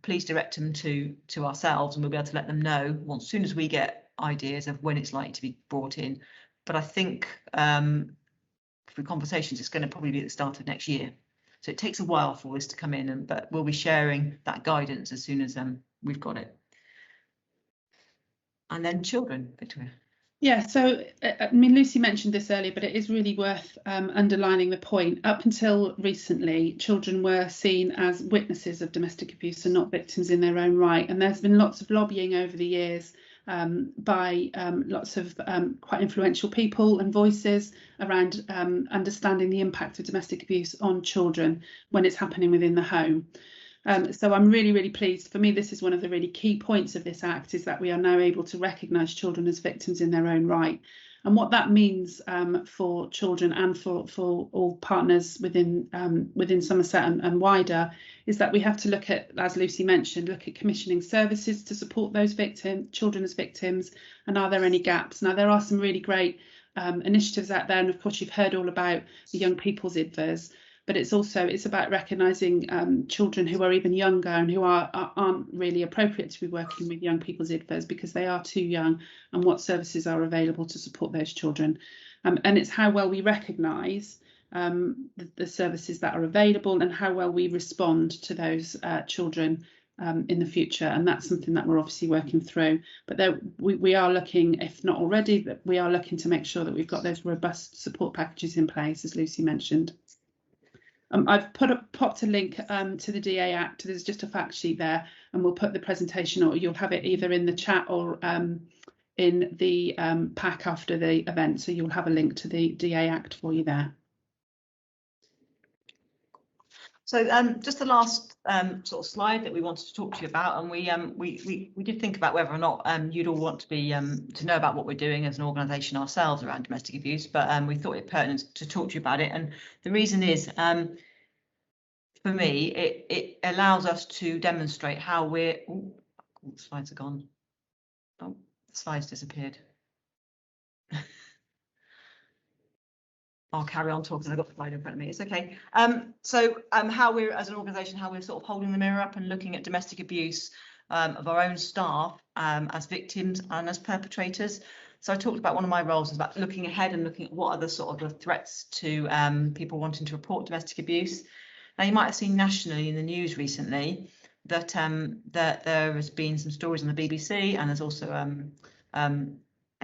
[SPEAKER 7] Please direct them to ourselves, and we'll be able to let them know as soon as we get ideas of when it's likely to be brought in. But I think through conversations, it's going to probably be at the start of next year. So it takes a while for this to come in, but we'll be sharing that guidance as soon as we've got it. And then children, Victoria.
[SPEAKER 6] Yeah, so I mean, Lucy mentioned this earlier, but it is really worth underlining the point. Up until recently, children were seen as witnesses of domestic abuse and not victims in their own right. And there's been lots of lobbying over the years by lots of quite influential people and voices around understanding the impact of domestic abuse on children when it's happening within the home. So I'm really, really pleased. For me, this is one of the really key points of this Act, is that we are now able to recognise children as victims in their own right. And what that means for children and for all partners within Somerset and wider is that we have to look at, as Lucy mentioned, look at commissioning services to support those children as victims, and are there any gaps? Now, there are some really great initiatives out there, and of course you've heard all about the young people's IDVAs. But it's about recognising children who are even younger and who aren't really appropriate to be working with young people's IDVAs because they are too young, and what services are available to support those children. And it's how well we recognise the services that are available and how well we respond to those children in the future. And that's something that we're obviously working through. But we are looking, if not already, that we are looking to make sure that we've got those robust support packages in place, as Lucy mentioned. I've popped a link to the DA Act. There's just a fact sheet there, and we'll put the presentation, or you'll have it either in the chat or in the pack after the event. So you'll have a link to the DA Act for you there.
[SPEAKER 7] So just the last sort of slide that we wanted to talk to you about, and we did think about whether or not you'd all want to be to know about what we're doing as an organisation ourselves around domestic abuse, but we thought it pertinent to talk to you about it. And the reason is, for me, it allows us to demonstrate how we're. Oh, the slides are gone. Oh, the slides disappeared. I'll carry on talking. I've got the slide in front of me. It's okay. So how we're, as an organisation, how we're sort of holding the mirror up and looking at domestic abuse of our own staff as victims and as perpetrators. So I talked about one of my roles is about looking ahead and looking at what are the sort of the threats to people wanting to report domestic abuse. Now, you might have seen nationally in the news recently that that there has been some stories on the BBC, and there's also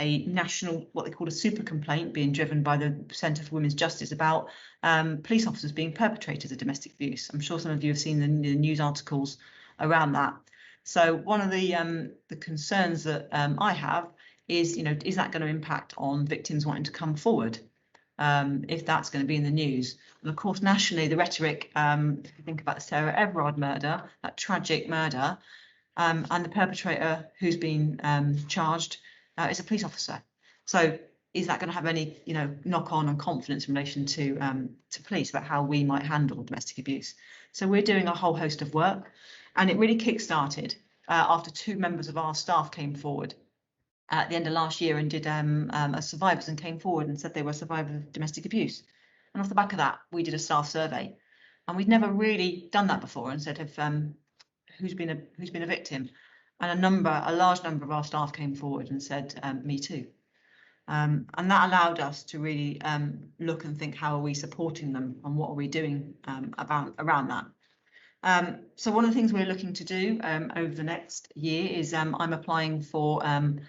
[SPEAKER 7] a national, what they call a super complaint, being driven by the Centre for Women's Justice about police officers being perpetrators of domestic abuse. I'm sure some of you have seen the news articles around that. So one of the concerns that I have is, is that going to impact on victims wanting to come forward if that's going to be in the news? And of course, nationally, the rhetoric, if you think about the Sarah Everard murder, that tragic murder, and the perpetrator who's been charged is a police officer. So is that going to have any, knock-on and confidence in relation to police about how we might handle domestic abuse? So we're doing a whole host of work, and it really kick-started after 2 members of our staff came forward at the end of last year and did as survivors, and came forward and said they were survivors of domestic abuse. And off the back of that, we did a staff survey, and we'd never really done that before, and said, who's been a victim? And a large number of our staff came forward and said, me too. And that allowed us to really look and think, how are we supporting them and what are we doing around that. So one of the things we're looking to do over the next year is I'm applying for, and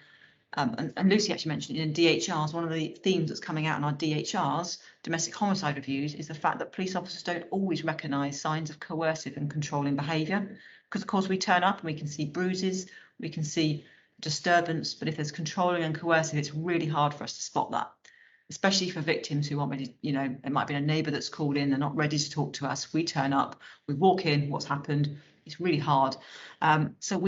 [SPEAKER 7] Lucy actually mentioned in DHRs, one of the themes that's coming out in our DHRs, domestic homicide reviews, is the fact that police officers don't always recognise signs of coercive and controlling behaviour. Because of course we turn up and we can see bruises, we can see disturbance, but if there's controlling and coercive, it's really hard for us to spot that, especially for victims who aren't ready. You know, it might be a neighbour that's called in, they're not ready to talk to us. We turn up, we walk in, what's happened? It's really hard. So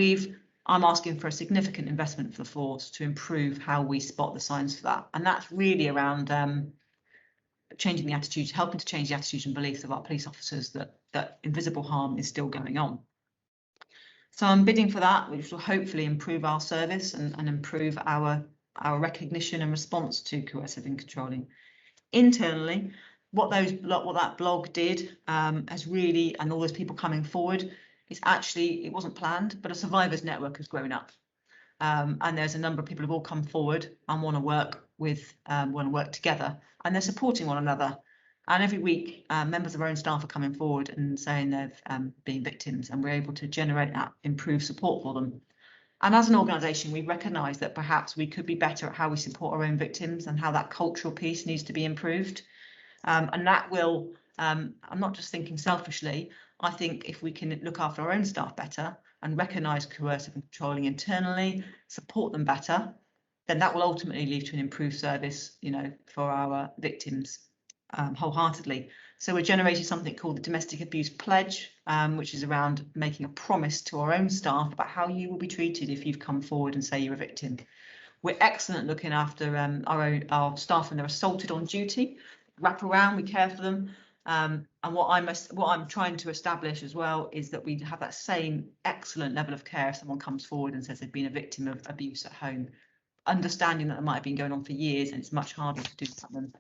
[SPEAKER 7] I'm asking for a significant investment for the force to improve how we spot the signs for that, and that's really around changing the attitudes, helping to change the attitudes and beliefs of our police officers that invisible harm is still going on. So I'm bidding for that, which will hopefully improve our service and improve our recognition and response to coercive and controlling. Internally, what that blog did has really, and all those people coming forward, is actually, it wasn't planned, but a survivors network has grown up. And there's a number of people who've all come forward and want to work together, and they're supporting one another. And every week, members of our own staff are coming forward and saying they've been victims, and we're able to generate that improved support for them. And as an organisation, we recognise that perhaps we could be better at how we support our own victims and how that cultural piece needs to be improved. And that will, I'm not just thinking selfishly, I think if we can look after our own staff better and recognise coercive and controlling internally, support them better, then that will ultimately lead to an improved service, you know, for our victims. Wholeheartedly. So we're generating something called the Domestic Abuse Pledge, which is around making a promise to our own staff about how you will be treated if you've come forward and say you're a victim. We're excellent at looking after our staff when they're assaulted on duty, wrap around, we care for them. And what I'm trying to establish as well is that we have that same excellent level of care if someone comes forward and says they've been a victim of abuse at home, understanding that it might have been going on for years and it's much harder to do that than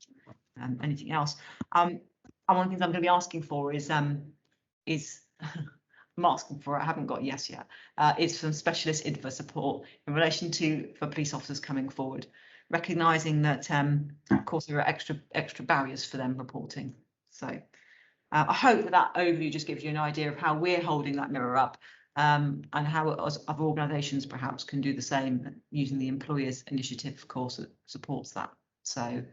[SPEAKER 7] anything else. And one of the things I'm going to be asking for is I'm asking for it, I haven't got yes yet, is some specialist info support in relation to for police officers coming forward, recognising that of course there are extra barriers for them reporting. So I hope that overview just gives you an idea of how we're holding that mirror up, and how other organisations perhaps can do the same using the employers initiative, of course, that supports that. So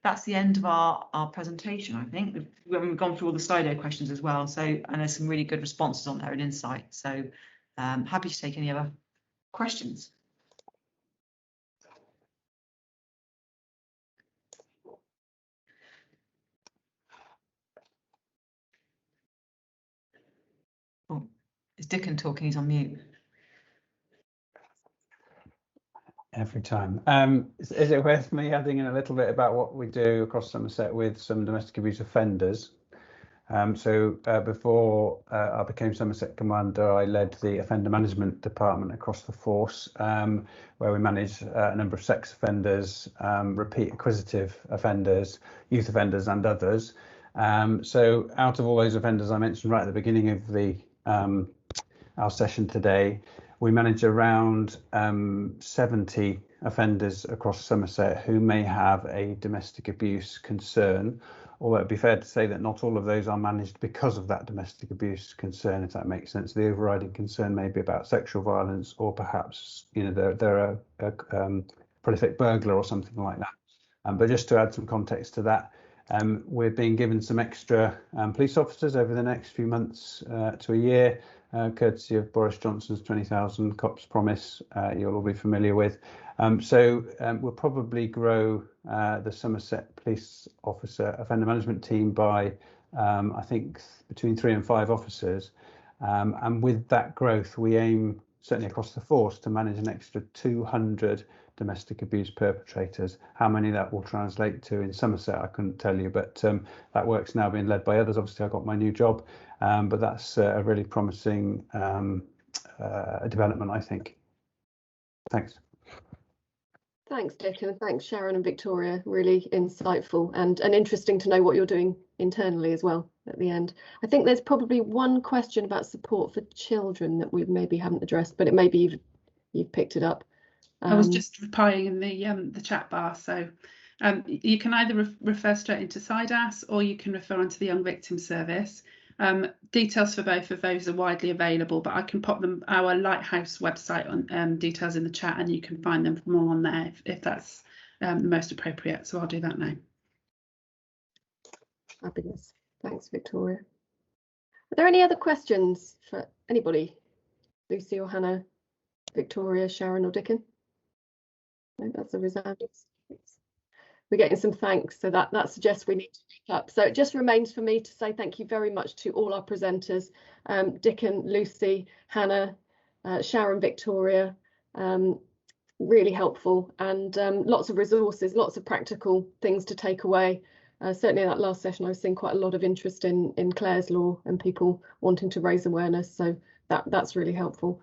[SPEAKER 7] that's the end of our presentation. I think we've gone through all the Slido questions as well, so, and there's some really good responses on there and insight, so happy to take any other questions. Oh, is Dickon talking? He's on mute.
[SPEAKER 1] Every time. Is it worth me adding in a little bit about what we do across Somerset with some domestic abuse offenders? Before I became Somerset Commander, I led the offender management department across the force, where we manage a number of sex offenders, repeat acquisitive offenders, youth offenders and others. So out of all those offenders I mentioned right at the beginning of the our session today, we manage around 70 offenders across Somerset who may have a domestic abuse concern, although it'd be fair to say that not all of those are managed because of that domestic abuse concern, if that makes sense. The overriding concern may be about sexual violence, or perhaps, you know, they're a prolific burglar or something like that. But just to add some context to that, we're being given some extra police officers over the next few months to a year, courtesy of Boris Johnson's 20,000 cops promise, you'll all be familiar with. So we'll probably grow the Somerset Police Officer Offender Management Team by, I think, between 3 and 5 officers. And with that growth, we aim, certainly across the force, to manage an extra 200 domestic abuse perpetrators. How many that will translate to in Somerset, I couldn't tell you, but that work's now being led by others. Obviously, I got my new job, but that's a really promising development, I think. Thanks.
[SPEAKER 2] Thanks, Dick, and thanks, Sharon and Victoria. Really insightful and interesting to know what you're doing internally as well at the end. I think there's probably one question about support for children that we maybe haven't addressed, but it may be you've picked it up.
[SPEAKER 6] I was just replying in the chat bar, so you can either refer straight into SIDAS or you can refer onto the Young Victims Service. Details for both of those are widely available, but I can pop them our Lighthouse website on details in the chat, and you can find them more on there if that's the most appropriate. So I'll do that now.
[SPEAKER 2] Fabulous. Thanks, Victoria. Are there any other questions for anybody? Lucy or Hannah, Victoria, Sharon or Dickon? No, that's a resounding. We're getting some thanks, so that suggests we need to wrap up. So it just remains for me to say thank you very much to all our presenters, Dickon, Lucy, Hannah, Sharon, Victoria. Really helpful, and lots of resources, lots of practical things to take away. Certainly in that last session, I was seeing quite a lot of interest in Clare's Law and people wanting to raise awareness, so that's really helpful.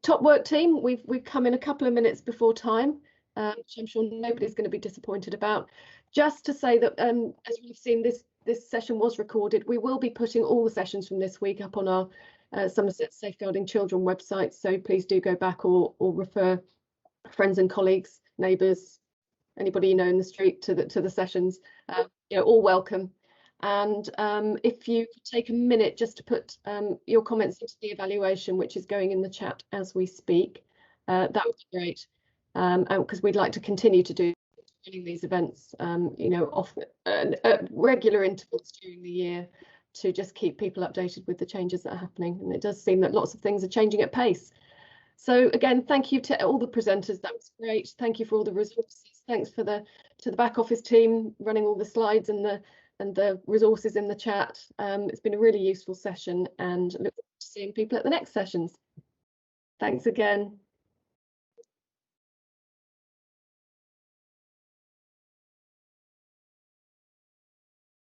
[SPEAKER 2] Top work team, we've come in a couple of minutes before time, which I'm sure nobody's going to be disappointed about. Just to say that as we've seen, this session was recorded. We will be putting all the sessions from this week up on our Somerset Safeguarding Children website, so please do go back or refer friends and colleagues, neighbours, anybody you know in the street to the sessions. All welcome. And if you could take a minute just to put your comments into the evaluation, which is going in the chat as we speak, that would be great, because we'd like to continue to do these events, often at regular intervals during the year, to just keep people updated with the changes that are happening. And it does seem that lots of things are changing at pace. So again, thank you to all the presenters. That was great. Thank you for all the resources. Thanks to the back office team running all the slides and the resources in the chat. It's been a really useful session, and look forward to seeing people at the next sessions. Thanks again.